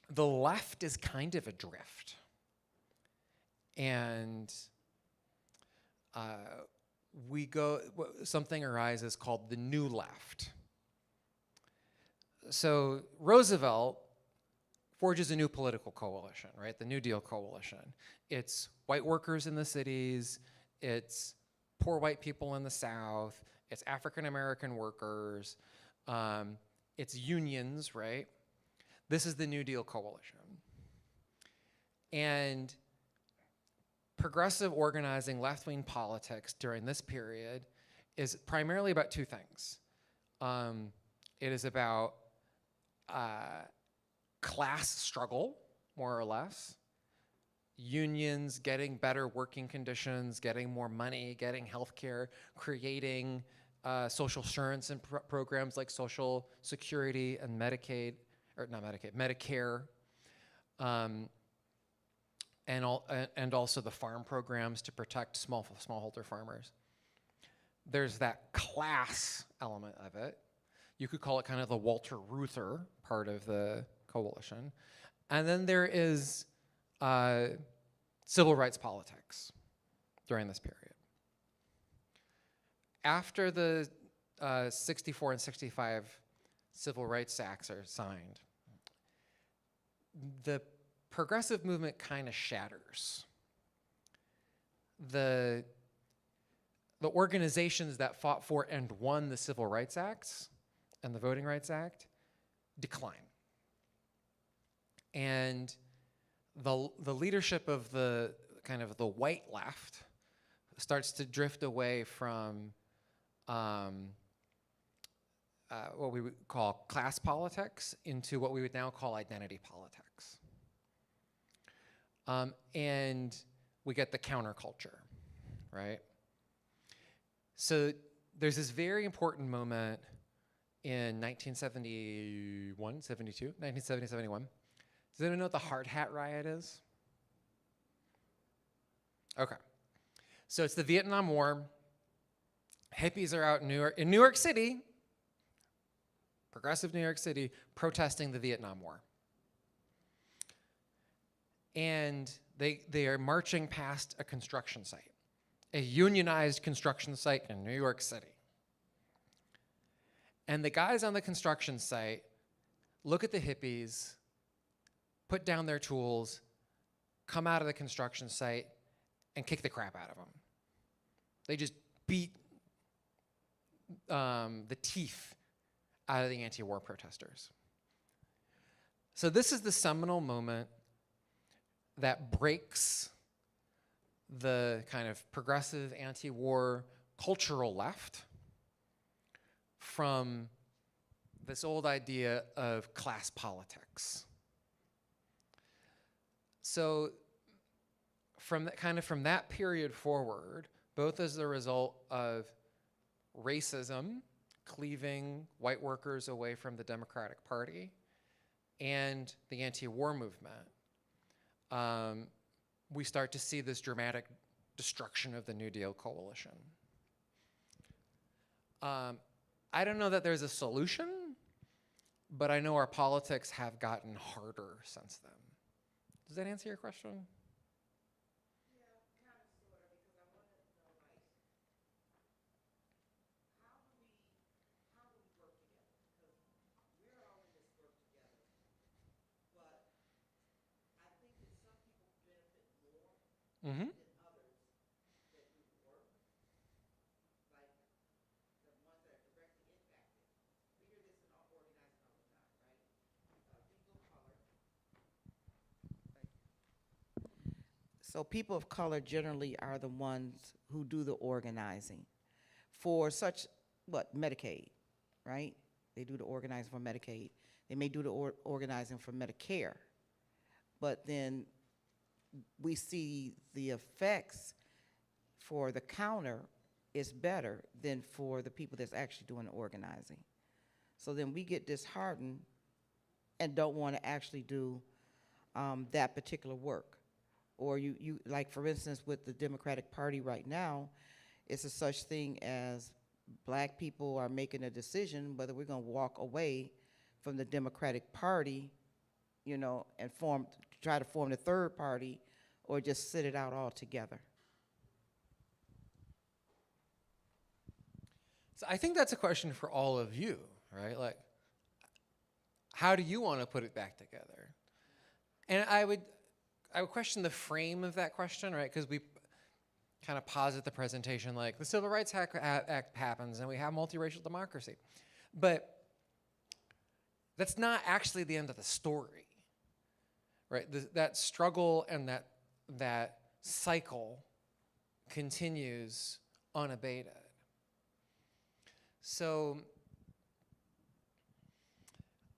the left is kind of adrift. And something arises called the New Left. So Roosevelt forges a new political coalition, right? The New Deal coalition. It's white workers in the cities, it's poor white people in the South, it's African American workers, it's unions, right? This is the New Deal coalition. And progressive organizing, left-wing politics during this period is primarily about two things. It is about class struggle, more or less, unions getting better working conditions, getting more money, getting health care, creating social assurance and programs like Social Security and Medicaid, or not Medicaid, Medicare, and also the farm programs to protect smallholder farmers. There's that class element of it. You could call it kind of the Walter Reuther part of the coalition. And then there is civil rights politics during this period. After the 64 and 65 Civil Rights Acts are signed, the progressive movement kind of shatters. The organizations that fought for and won the Civil Rights Acts and the Voting Rights Act decline. And the leadership of the kind of the white left starts to drift away from what we would call class politics into what we would now call identity politics. And we get the counterculture, right? So there's this very important moment in 1971, 72, 1970, 71. Does anyone know what the Hard Hat Riot is? Okay. So it's the Vietnam War. Hippies are out in New York City, progressive New York City, protesting the Vietnam War. And they are marching past a construction site, a unionized construction site in New York City. And the guys on the construction site look at the hippies, put down their tools, come out of the construction site, and kick the crap out of them. They just beat the teeth out of the anti-war protesters. So this is the seminal moment that breaks the kind of progressive anti-war cultural left from this old idea of class politics. So from that period forward, both as a result of racism cleaving white workers away from the Democratic Party and the anti-war movement, we start to see this dramatic destruction of the New Deal coalition. I don't know that there's a solution, but I know our politics have gotten harder since then. Does that answer your question? Mm-hmm. So people of color generally are the ones who do the organizing for such, Medicaid, right? They do the organizing for Medicaid. They may do the organizing for Medicare, but then we see the effects for the counter is better than for the people that's actually doing the organizing. So then we get disheartened and don't want to actually do that particular work. Or you like, for instance, with the Democratic Party right now, it's a such thing as black people are making a decision whether we're going to walk away from the Democratic Party, you know, and try to form the third party, or just sit it out altogether. So I think that's a question for all of you, right? Like, how do you want to put it back together? And I would question the frame of that question, right? Because we kind of posit the presentation like the Civil Rights Act happens and we have multiracial democracy. But that's not actually the end of the story, right? That struggle and that cycle continues unabated. So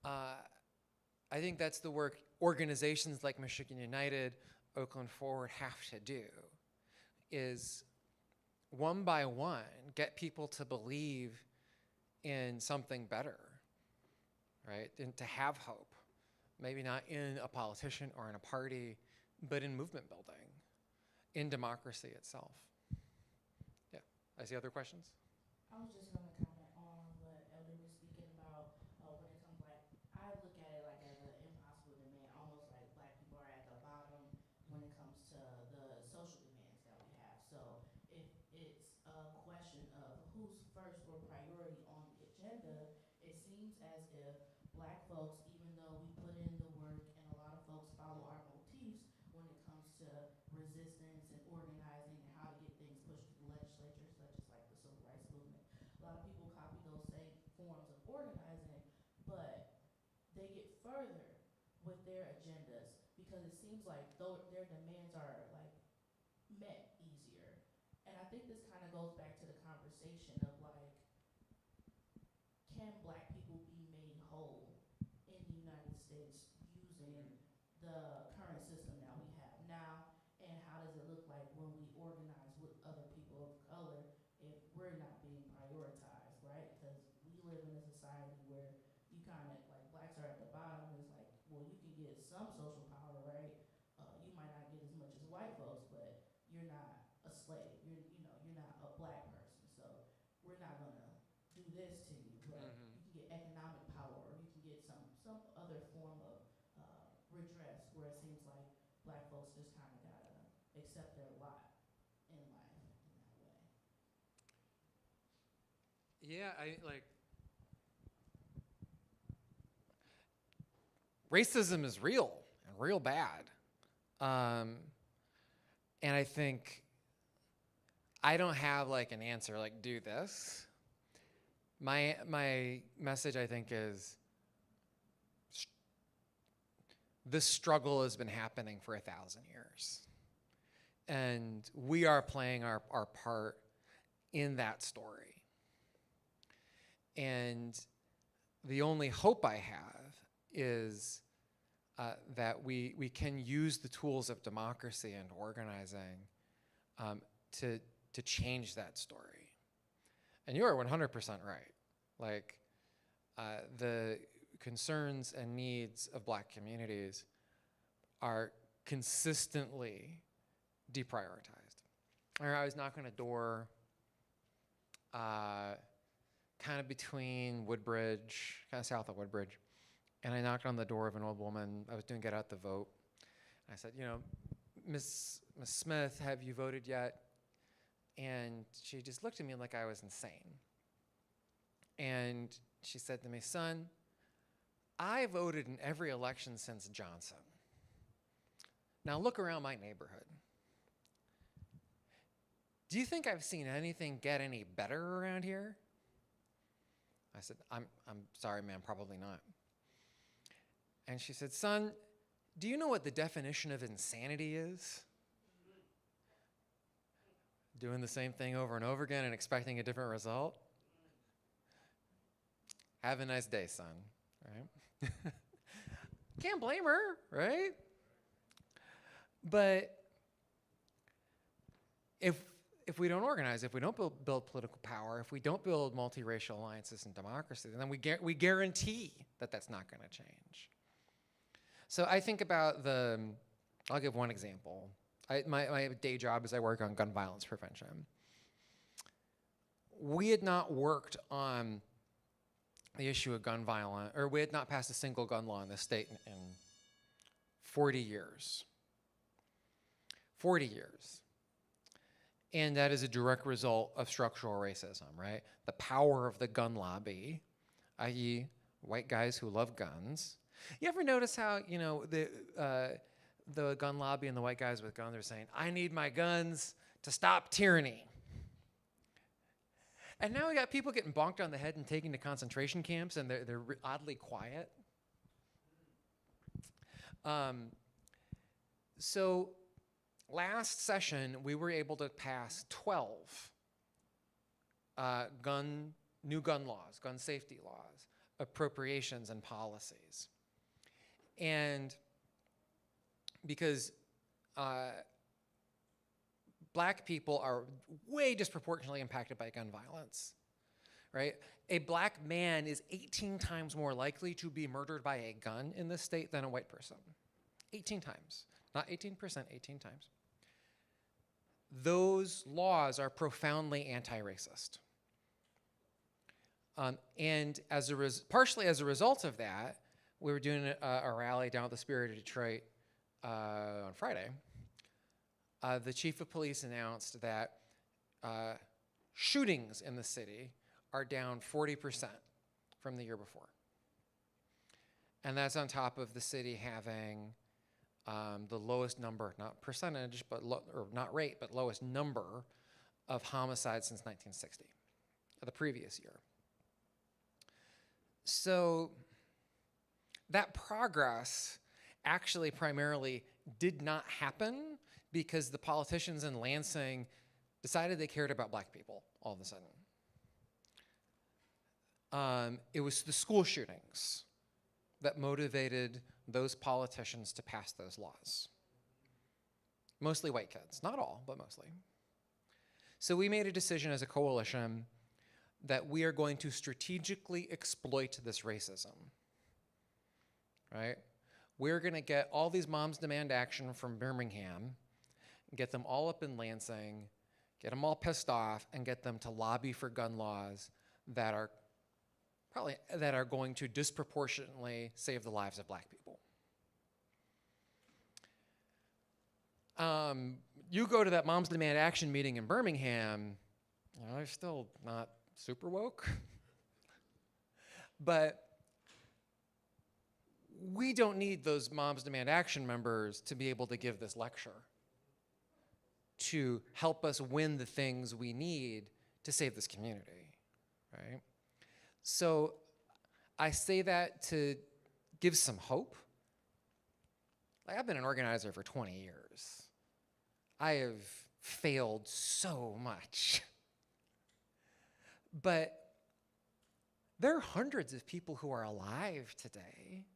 I think that's the work organizations like Michigan United, Oakland Forward have to do, is one by one get people to believe in something better, right? And to have hope, maybe not in a politician or in a party, but in movement building, in democracy itself. Yeah, I see other questions? I was just going to comment on what Elder was speaking about when it comes like, I look at it like as an impossible demand, almost like black people are at the bottom when it comes to the social demands that we have. So if it's a question of who's first or priority on the agenda, it seems as if black folks, even though we put in the work and a lot of folks follow our motifs when it comes to resistance and organizing and how to get things pushed through the legislature, such as like the civil rights movement. A lot of people copy those same forms of organizing, but they get further with their agendas because it seems like though their demands are like met easier. And I think this kind of goes back to the conversation of like, can black people be made whole in the United States using the current system that we have now? And how does it look like when we organize with other people of color if we're not being prioritized, right? Because we live in a society where you kind of, like, blacks are at the bottom. It's like, well, you can get some social power, right? You might not get as much as white folks, but you're not a slave. You're not a black person. So we're not going to do this to you, but you can get economic power, or you can get some other form of redress where it seems like black folks just kind of gotta accept their lot in life in that way. Yeah, racism is real and real bad. And I think I don't have like an answer, like do this. My message, I think, is this struggle has been happening for 1,000 years. And we are playing our part in that story. And the only hope I have is that we can use the tools of democracy and organizing to change that story. And you are 100% right. Like, the concerns and needs of black communities are consistently deprioritized. I was knocking on a door kind of between Woodbridge, kind of south of Woodbridge, and I knocked on the door of an old woman. I was doing Get Out the Vote. And I said, Miss Smith, have you voted yet? And she just looked at me like I was insane. And she said to me, son, I voted in every election since Johnson. Now look around my neighborhood. Do you think I've seen anything get any better around here? I said, I'm sorry, ma'am, probably not. And she said, son, do you know what the definition of insanity is? Doing the same thing over and over again and expecting a different result? Have a nice day, son, right? Can't blame her, right? But if if we don't organize, if we don't build political power, if we don't build multiracial alliances and democracy, then we guarantee that that's not going to change. So I think about I'll give one example. My day job is I work on gun violence prevention. We had not worked on the issue of gun violence, or we had not passed a single gun law in this state in 40 years. 40 years. And that is a direct result of structural racism, right? The power of the gun lobby, i.e. white guys who love guns. You ever notice how, you know, the gun lobby and the white guys with guns are saying, I need my guns to stop tyranny. And now we got people getting bonked on the head and taken to concentration camps, and they're oddly quiet. So last session, we were able to pass 12 new gun laws, gun safety laws, appropriations, and policies. And because black people are way disproportionately impacted by gun violence, right? A black man is 18 times more likely to be murdered by a gun in this state than a white person. 18 times. Not 18%, 18 times. Those laws are profoundly anti-racist. And partially as a result of that, we were doing a rally down at the Spirit of Detroit on Friday. The chief of police announced that shootings in the city are down 40% from the year before. And that's on top of the city having the lowest number, not percentage, but or not rate, but lowest number of homicides since 1960, the previous year. So that progress actually primarily did not happen because the politicians in Lansing decided they cared about black people all of a sudden. It was the school shootings that motivated those politicians to pass those laws. Mostly white kids, not all, but mostly. So we made a decision as a coalition that we are going to strategically exploit this racism, right? We're gonna get all these moms demand action from Birmingham, get them all up in Lansing, get them all pissed off, and get them to lobby for gun laws that are going to disproportionately save the lives of black people. You go to that Moms Demand Action meeting in Birmingham, you know, they're still not super woke. But we don't need those Moms Demand Action members to be able to give this lecture to help us win the things we need to save this community, right? So I say that to give some hope. Like, I've been an organizer for 20 years. I have failed so much. But there are hundreds of people who are alive today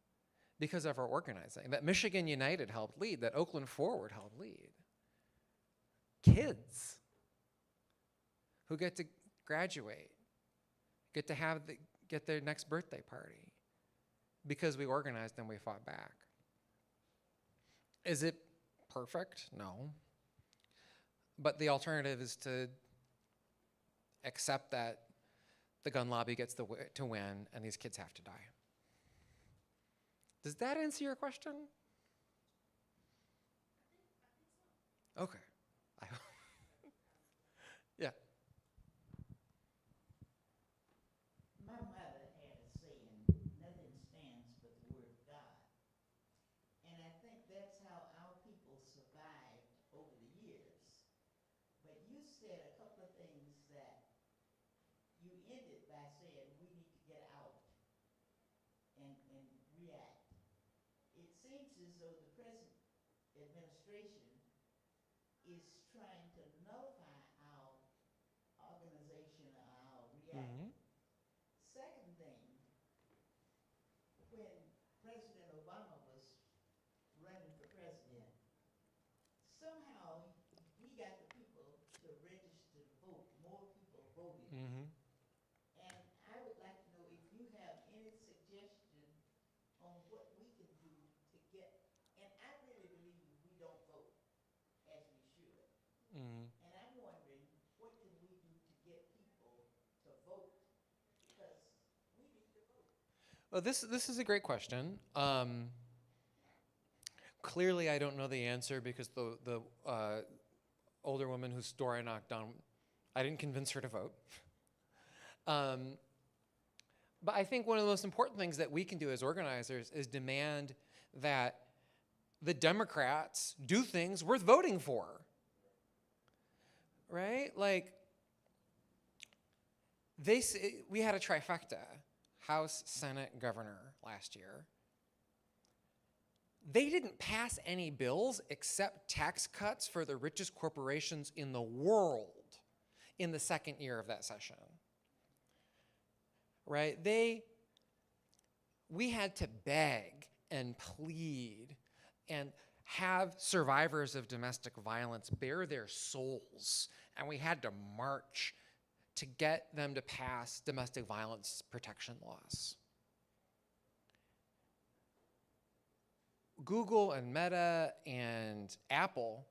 because of our organizing, that Michigan United helped lead, that Oakland Forward helped lead. Kids who get to graduate, get to get their next birthday party because we organized and we fought back. Is it perfect? No. But the alternative is to accept that the gun lobby gets to win and these kids have to die. Does that answer your question? Okay. Yeah. My mother had a saying, nothing stands but the word of God. And I think that's how our people survived over the years. But you said a couple of things that you ended by saying we need to get out and react. It seems as though the present administration is trying to nullify our organization or our reaction. Second thing, when President Obama was running for president, somehow he got the people to register Well, this is a great question. Clearly, I don't know the answer because the older woman whose door I knocked on, I didn't convince her to vote. But I think one of the most important things that we can do as organizers is demand that the Democrats do things worth voting for. Right? Like, we had a trifecta, House, Senate, Governor last year. They didn't pass any bills except tax cuts for the richest corporations in the world in the second year of that session. Right? We had to beg and plead and have survivors of domestic violence bare their souls, and we had to march to get them to pass domestic violence protection laws. Google and Meta and Apple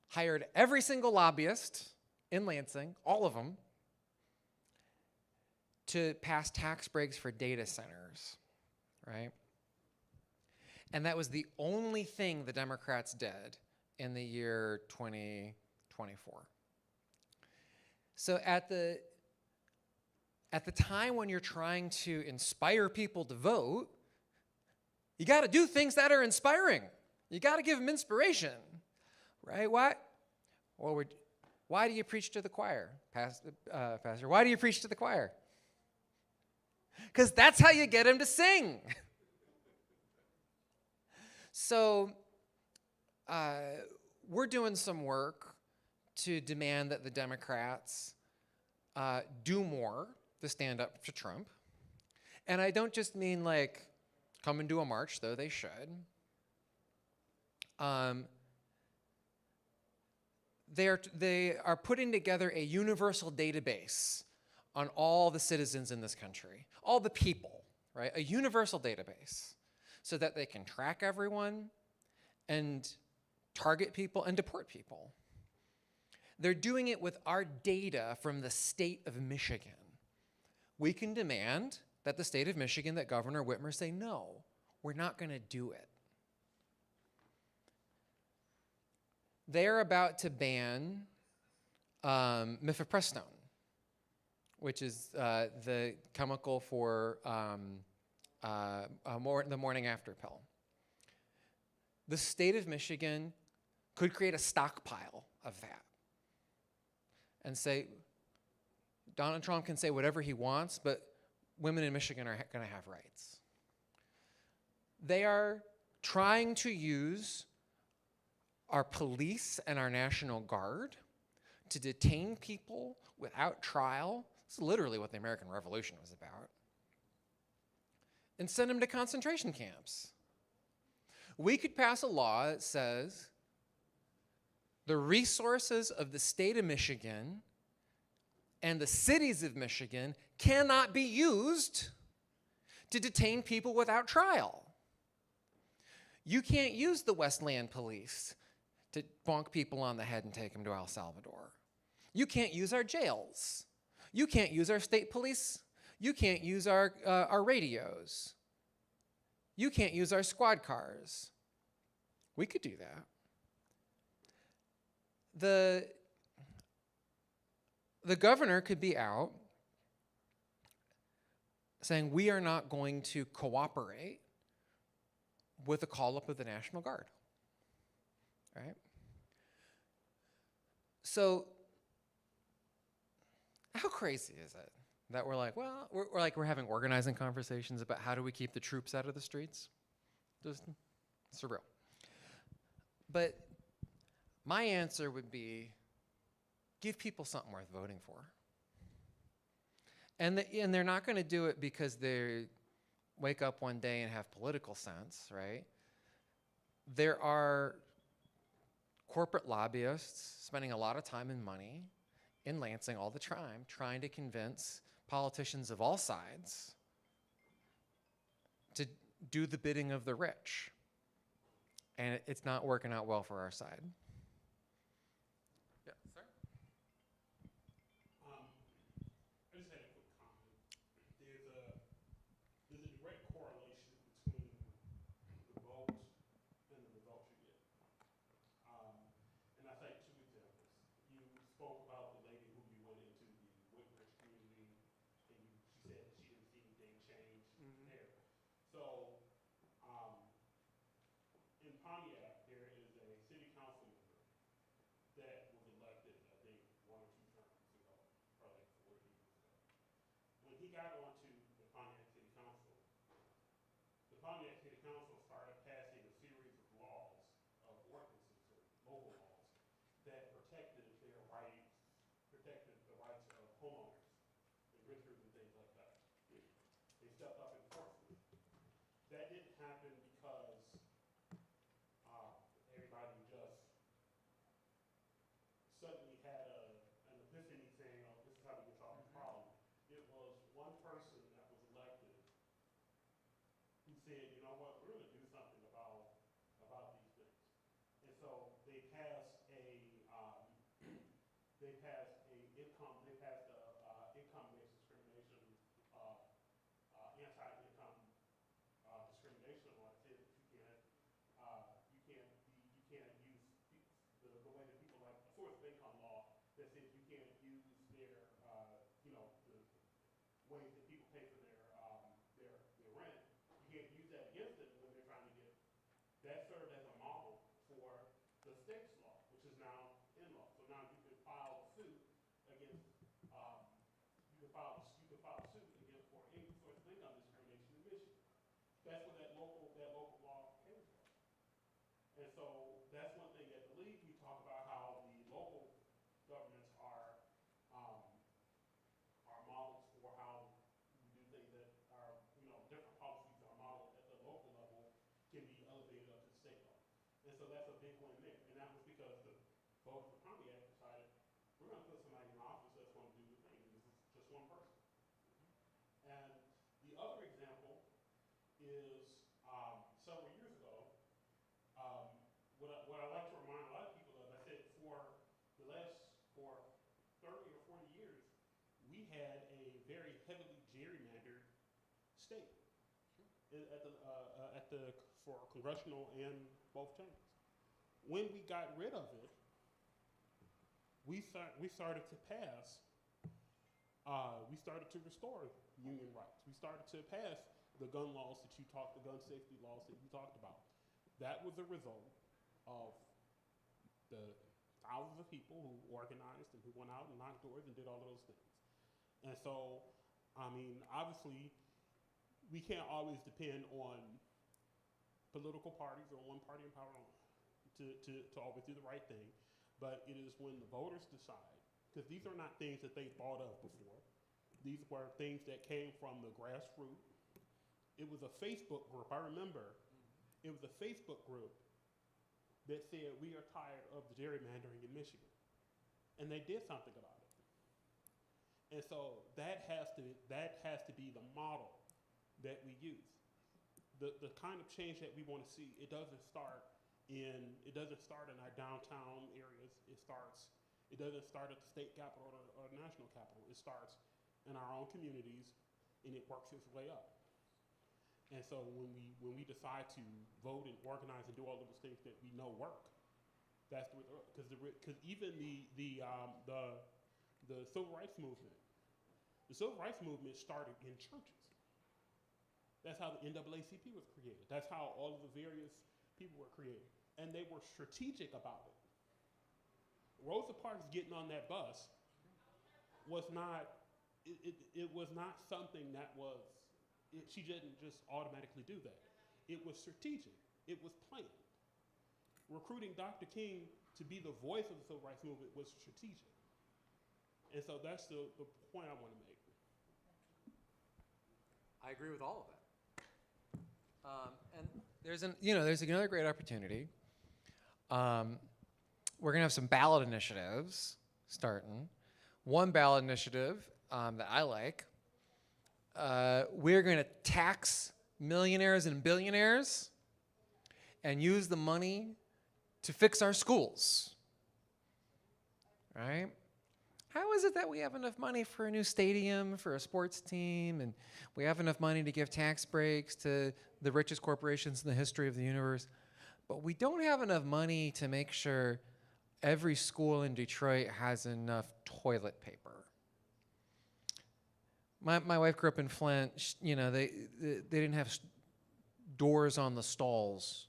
hired every single lobbyist in Lansing, all of them, to pass tax breaks for data centers, right? And that was the only thing the Democrats did in the year 2024. So at the time when you're trying to inspire people to vote, you got to do things that are inspiring. You got to give them inspiration, right? Why? Well, why do you preach to the choir, Pastor? Why do you preach to the choir? Because that's how you get them to sing. So we're doing some work to demand that the Democrats do more to stand up to Trump. And I don't just mean like come and do a march, though they should. They are putting together a universal database on all the citizens in this country, all the people, right? A universal database so that they can track everyone and target people and deport people. They're doing it with our data from the state of Michigan. We can demand that the state of Michigan, that Governor Whitmer say, no, we're not going to do it. They're about to ban mifepristone, which is the chemical for the morning after pill. The state of Michigan could create a stockpile of that and say, Donald Trump can say whatever he wants, but women in Michigan are going to have rights. They are trying to use our police and our National Guard to detain people without trial. It's literally what the American Revolution was about. And send them to concentration camps. We could pass a law that says the resources of the state of Michigan and the cities of Michigan cannot be used to detain people without trial. You can't use the Westland police to bonk people on the head and take them to El Salvador. You can't use our jails. You can't use our state police. You can't use our radios. You can't use our squad cars. We could do that. The governor could be out saying, we are not going to cooperate with a call up of the National Guard, right? So how crazy is it that we're like, well, we're having organizing conversations about how do we keep the troops out of the streets? Just surreal. But my answer would be, give people something worth voting for. And they're not going to do it because they wake up one day and have political sense, right? There are corporate lobbyists spending a lot of time and money in Lansing all the time trying to convince politicians of all sides to do the bidding of the rich. And it's not working out well for our side. Yeah, sir? I just had a quick comment. There's a direct homeowners and renters and things like that. They stepped up and enforced it. That didn't happen because everybody just suddenly had an epiphany saying, oh, this is how we can solve the problem. It was one person that was elected who said, you know what, we're going to do something about these things. And so they passed a income-based discrimination, anti-income discrimination law that said that you can't use the way that people like a source of income law that says you can't use their the ways that people pay for their rent. You can't use that against them when they're trying to get that served as a model for the state's law, which is now in law. So now you can file a suit against for any sort of income discrimination in Michigan. That's where that local law came from. And so that's one thing at the league we talk about how the local governments are models for how we do things that are, different policies that are modeled at the local level can be elevated up to the state level. And so that's a big win there. And that was because the voters of the County Act decided we're going to put somebody in office that's going to do the thing. And this is just one person. And the other example is several years ago, what I like to remind a lot of people of, I said for 30 or 40 years, we had a very heavily gerrymandered state for congressional and both chambers. When we got rid of it, we started to restore union rights. We started to pass the gun laws the gun safety laws that you talked about. That was a result of the thousands of people who organized and who went out and knocked doors and did all of those things. And so, obviously, we can't always depend on political parties or one party in power to always do the right thing. But it is when the voters decide, because these are not things that they thought of before. These were things that came from the grassroots. It was a Facebook group, I remember. It was a Facebook group that said, we are tired of the gerrymandering in Michigan. And they did something about it. And so that has to be the model that we use. The kind of change that we want to see, it doesn't start in our downtown areas. It doesn't start at the state capital or the national capital. It starts in our own communities, and it works its way up. And so when we decide to vote and organize and do all of those things that we know work, that's because even the civil rights movement, started in churches. That's how the NAACP was created. That's how all of the various people were created, and they were strategic about it. Rosa Parks getting on that bus was not. It was not something that was. She didn't just automatically do that. It was strategic. It was planned. Recruiting Dr. King to be the voice of the civil rights movement was strategic. And so that's the point I want to make. I agree with all of that. And there's another great opportunity. We're gonna have some ballot initiatives starting. One ballot initiative that I like. We're going to tax millionaires and billionaires and use the money to fix our schools, right? How is it that we have enough money for a new stadium, for a sports team, and we have enough money to give tax breaks to the richest corporations in the history of the universe, but we don't have enough money to make sure every school in Detroit has enough toilet paper? My wife grew up in Flint. They didn't have doors on the stalls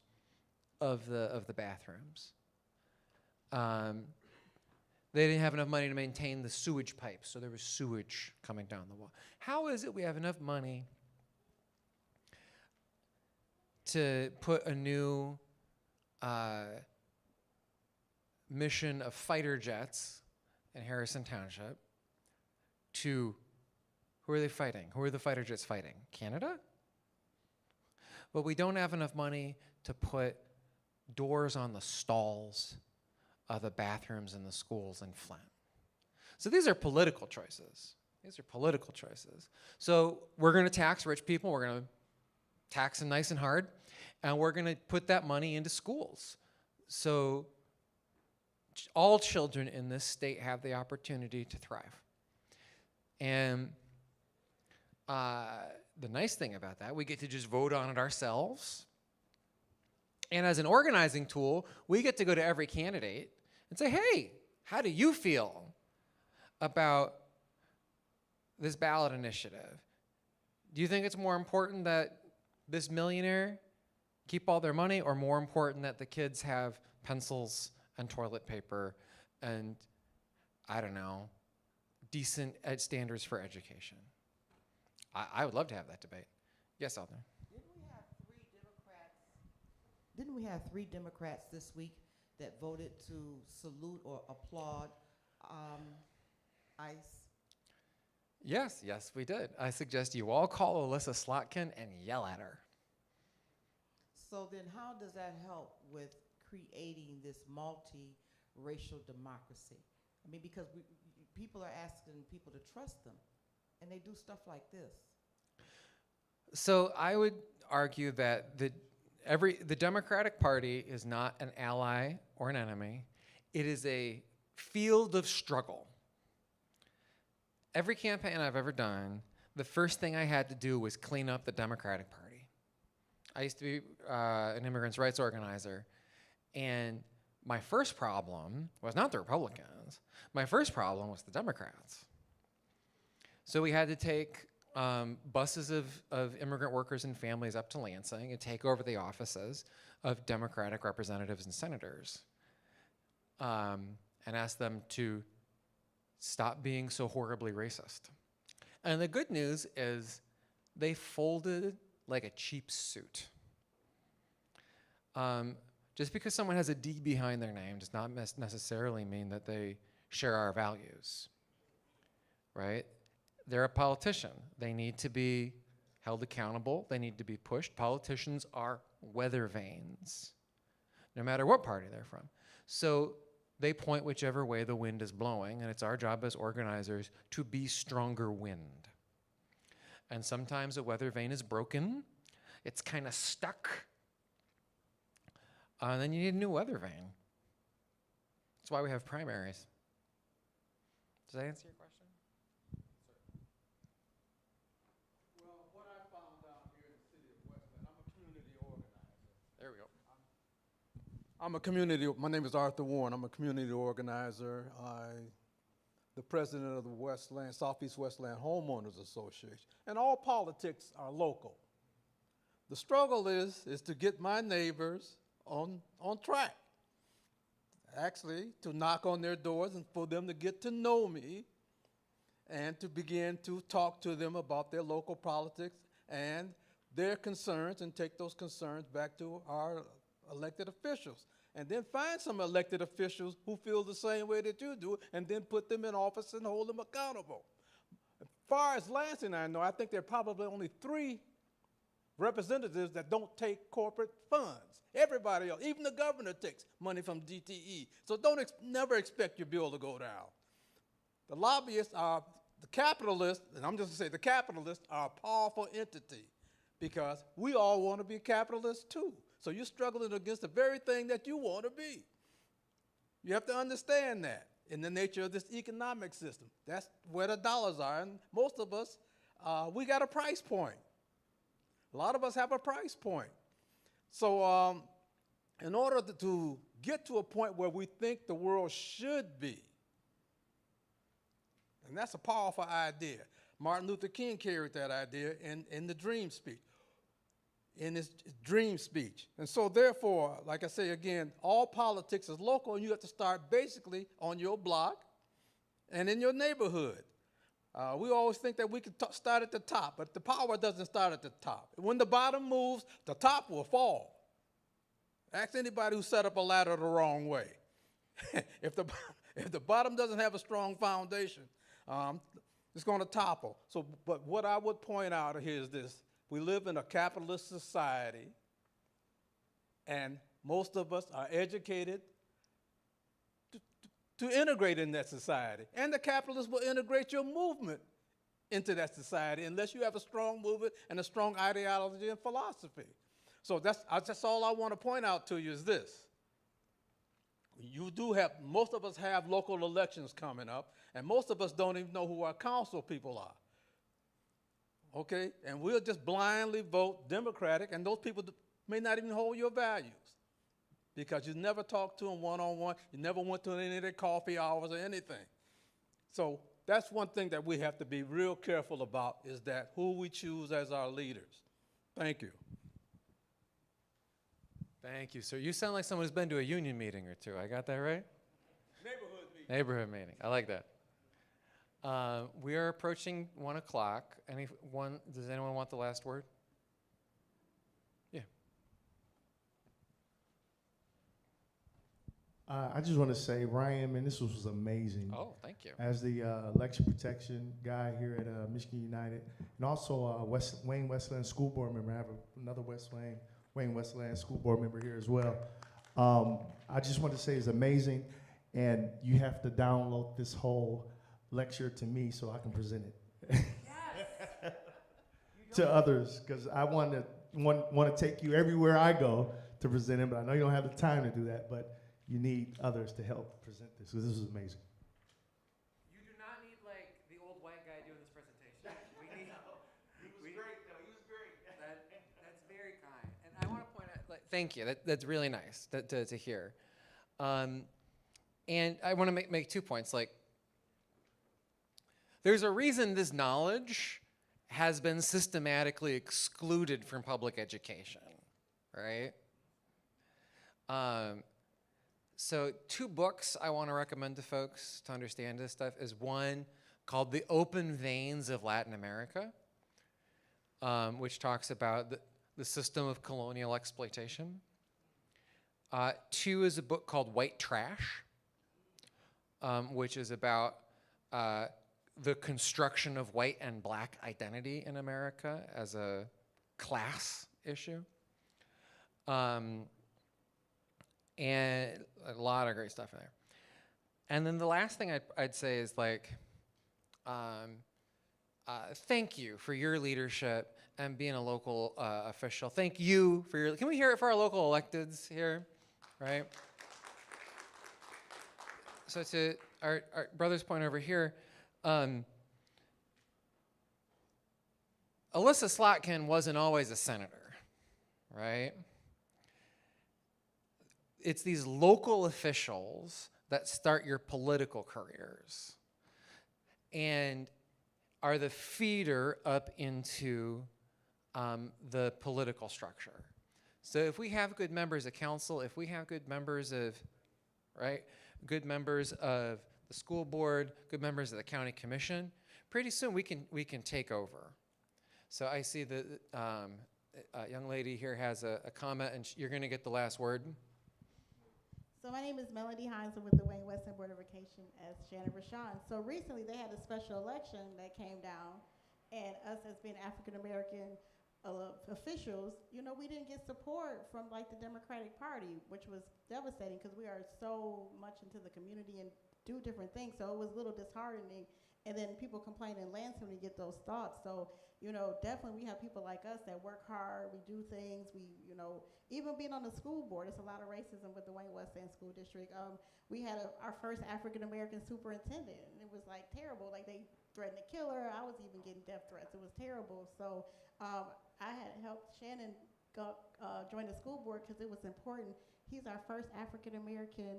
of the bathrooms. They didn't have enough money to maintain the sewage pipes, so there was sewage coming down the wall. How is it we have enough money to put a new mission of fighter jets in Harrison Township, to, who are they fighting? Who are the fighter jets fighting? Canada? But we don't have enough money to put doors on the stalls of the bathrooms in the schools in Flint. So these are political choices. These are political choices. So we're going to tax rich people. We're going to tax them nice and hard. And we're going to put that money into schools. So all children in this state have the opportunity to thrive. And the nice thing about that, we get to just vote on it ourselves. And as an organizing tool, we get to go to every candidate and say, hey, how do you feel about this ballot initiative? Do you think it's more important that this millionaire keep all their money, or more important that the kids have pencils and toilet paper and, I don't know, decent standards for education? I would love to have that debate. Yes, Alden. Didn't we have three Democrats this week that voted to salute or applaud ICE? Yes, yes, we did. I suggest you all call Alyssa Slotkin and yell at her. So then how does that help with creating this multi-racial democracy? I mean, because people are asking people to trust them, and they do stuff like this. So I would argue that the Democratic Party is not an ally or an enemy. It is a field of struggle. Every campaign I've ever done, the first thing I had to do was clean up the Democratic Party. I used to be an immigrants' rights organizer, and my first problem was not the Republicans. My first problem was the Democrats. So we had to take buses of immigrant workers and families up to Lansing and take over the offices of Democratic representatives and senators and ask them to stop being so horribly racist. And the good news is they folded like a cheap suit. Just because someone has a D behind their name does not necessarily mean that they share our values, right? They're a politician. They need to be held accountable. They need to be pushed. Politicians are weather vanes, no matter what party they're from. So they point whichever way the wind is blowing, and it's our job as organizers to be stronger wind. And sometimes a weather vane is broken. It's kind of stuck. And then you need a new weather vane. That's why we have primaries. Does that answer your question? Well, what I found out here in the city of Westland, I'm a community organizer. There we go. My name is Arthur Warren. I'm a community organizer. The president of the Southeast Westland Homeowners Association. And all politics are local. The struggle is to get my neighbors on track. Actually, to knock on their doors and for them to get to know me and to begin to talk to them about their local politics and their concerns and take those concerns back to our elected officials. And then find some elected officials who feel the same way that you do and then put them in office and hold them accountable. As far as Lansing I know, I think there are probably only 3 representatives that don't take corporate funds. Everybody else, even the governor takes money from DTE. So never expect your bill to go down. The lobbyists are the capitalists, and I'm just going to say the capitalists are a powerful entity because we all want to be capitalists too. So you're struggling against the very thing that you want to be. You have to understand that in the nature of this economic system. That's where the dollars are. And most of us, we got a price point. A lot of us have a price point. So in order to get to a point where we think the world should be, and that's a powerful idea. Martin Luther King carried that idea in the dream speech, in his dream speech. And so therefore, like I say again, all politics is local, and you have to start basically on your block and in your neighborhood. We always think that we can start at the top, but the power doesn't start at the top. When the bottom moves, the top will fall. Ask anybody who set up a ladder the wrong way. If the bottom doesn't have a strong foundation, It's going to topple. So, but what I would point out here is this. We live in a capitalist society, and most of us are educated to integrate in that society. And the capitalists will integrate your movement into that society unless you have a strong movement and a strong ideology and philosophy. So that's all I want to point out to you is this. You do have, most of us have local elections coming up, and most of us don't even know who our council people are. Okay? And we'll just blindly vote Democratic, and those people may not even hold your values because you never talked to them one-on-one, you never went to any of their coffee hours or anything. So that's one thing that we have to be real careful about, is that who we choose as our leaders. Thank you. Thank you, sir. You sound like someone who's been to a union meeting or two. I got that right? Neighborhood meeting. Neighborhood meeting. I like that. We are approaching 1 o'clock. Does anyone want the last word? Yeah. I just want to say, Ryan, man, this was amazing. Oh, thank you. As the election protection guy here at Michigan United, and also Wayne Westland School Board member. I have another Wayne Westland School Board member here as well. I just want to say it's amazing, and you have to download this whole lecture to me so I can present it to others, because I want to take you everywhere I go to present it, but I know you don't have the time to do that, but you need others to help present this, because this is amazing. You do not need like the old white guy doing this presentation. He was great, though. He was great. That's very kind. And I want to point out, like, thank you. That's really nice to hear. And I want to make 2 points. Like, there's a reason this knowledge has been systematically excluded from public education, right? So 2 books I want to recommend to folks to understand this stuff is one called The Open Veins of Latin America, which talks about the system of colonial exploitation. 2 is a book called White Trash, which is about the construction of white and black identity in America as a class issue. And a lot of great stuff in there. And then the last thing I'd say is, like, thank you for your leadership and being a local official. Thank you for your, can we hear it for our local electeds here, right? So to our brother's point over here, Alyssa Slotkin wasn't always a senator, right? It's these local officials that start your political careers and are the feeder up into the political structure. So if we have good members of council, if we have good members of, right, good members of the school board, good members of the county commission, pretty soon we can take over. So I see the young lady here has a comment, and you're going to get the last word. So my name is Melody Hines. I'm with the Wayne Westland Board of Education as Shannon Rashawn. So recently they had a special election that came down, and us as being African American officials, you know, we didn't get support from like the Democratic Party, which was devastating because we are so much into the community and do different things. So it was a little disheartening. And then people complain in Lansing when you get those thoughts. So, you know, definitely we have people like us that work hard, we do things, we, you know, even being on the school board, it's a lot of racism with the Wayne Westland School District. We had our first African-American superintendent, and it was like terrible. Like they threatened to kill her. I was even getting death threats. It was terrible. So I had helped Shannon join the school board because it was important. He's our first African-American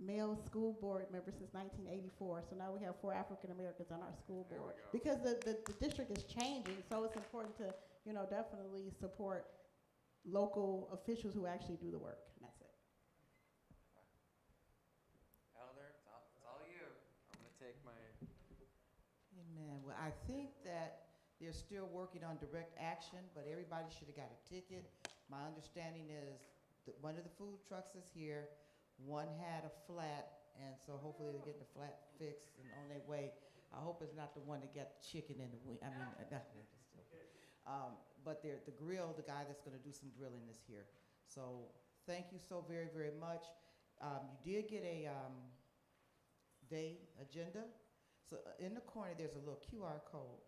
male school board member since 1984. So now we have 4 African Americans on our school board because the district is changing. So it's important to, you know, definitely support local officials who actually do the work. And that's it. Elder, it's all you. I'm going to take my. Amen. Well, I think that they're still working on direct action, but everybody should have got a ticket. My understanding is that one of the food trucks is here. One had a flat, and so hopefully they're getting the flat fixed and on their way. I hope it's not the one that got the chicken in the wing. I mean, but the grill, the guy that's going to do some grilling is here. So thank you so very, very much. You did get a day agenda. So in the corner, there's a little QR code.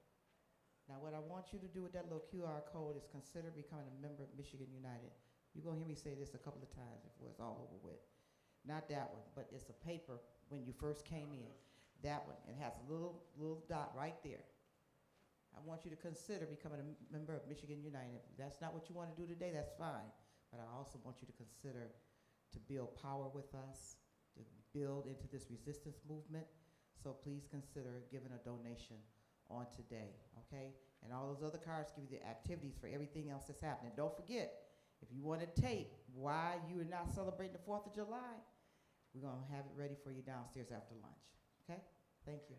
Now, what I want you to do with that little QR code is consider becoming a member of Michigan United. You're going to hear me say this a couple of times before it's all over with. Not that one, but it's a paper when you first came in. That one. It has a little dot right there. I want you to consider becoming a member of Michigan United. If that's not what you want to do today, that's fine. But I also want you to consider to build power with us, to build into this resistance movement. So please consider giving a donation on today, okay? And all those other cards give you the activities for everything else that's happening. Don't forget, if you want to tape why you are not celebrating the 4th of July, we're going to have it ready for you downstairs after lunch, okay? Thank you.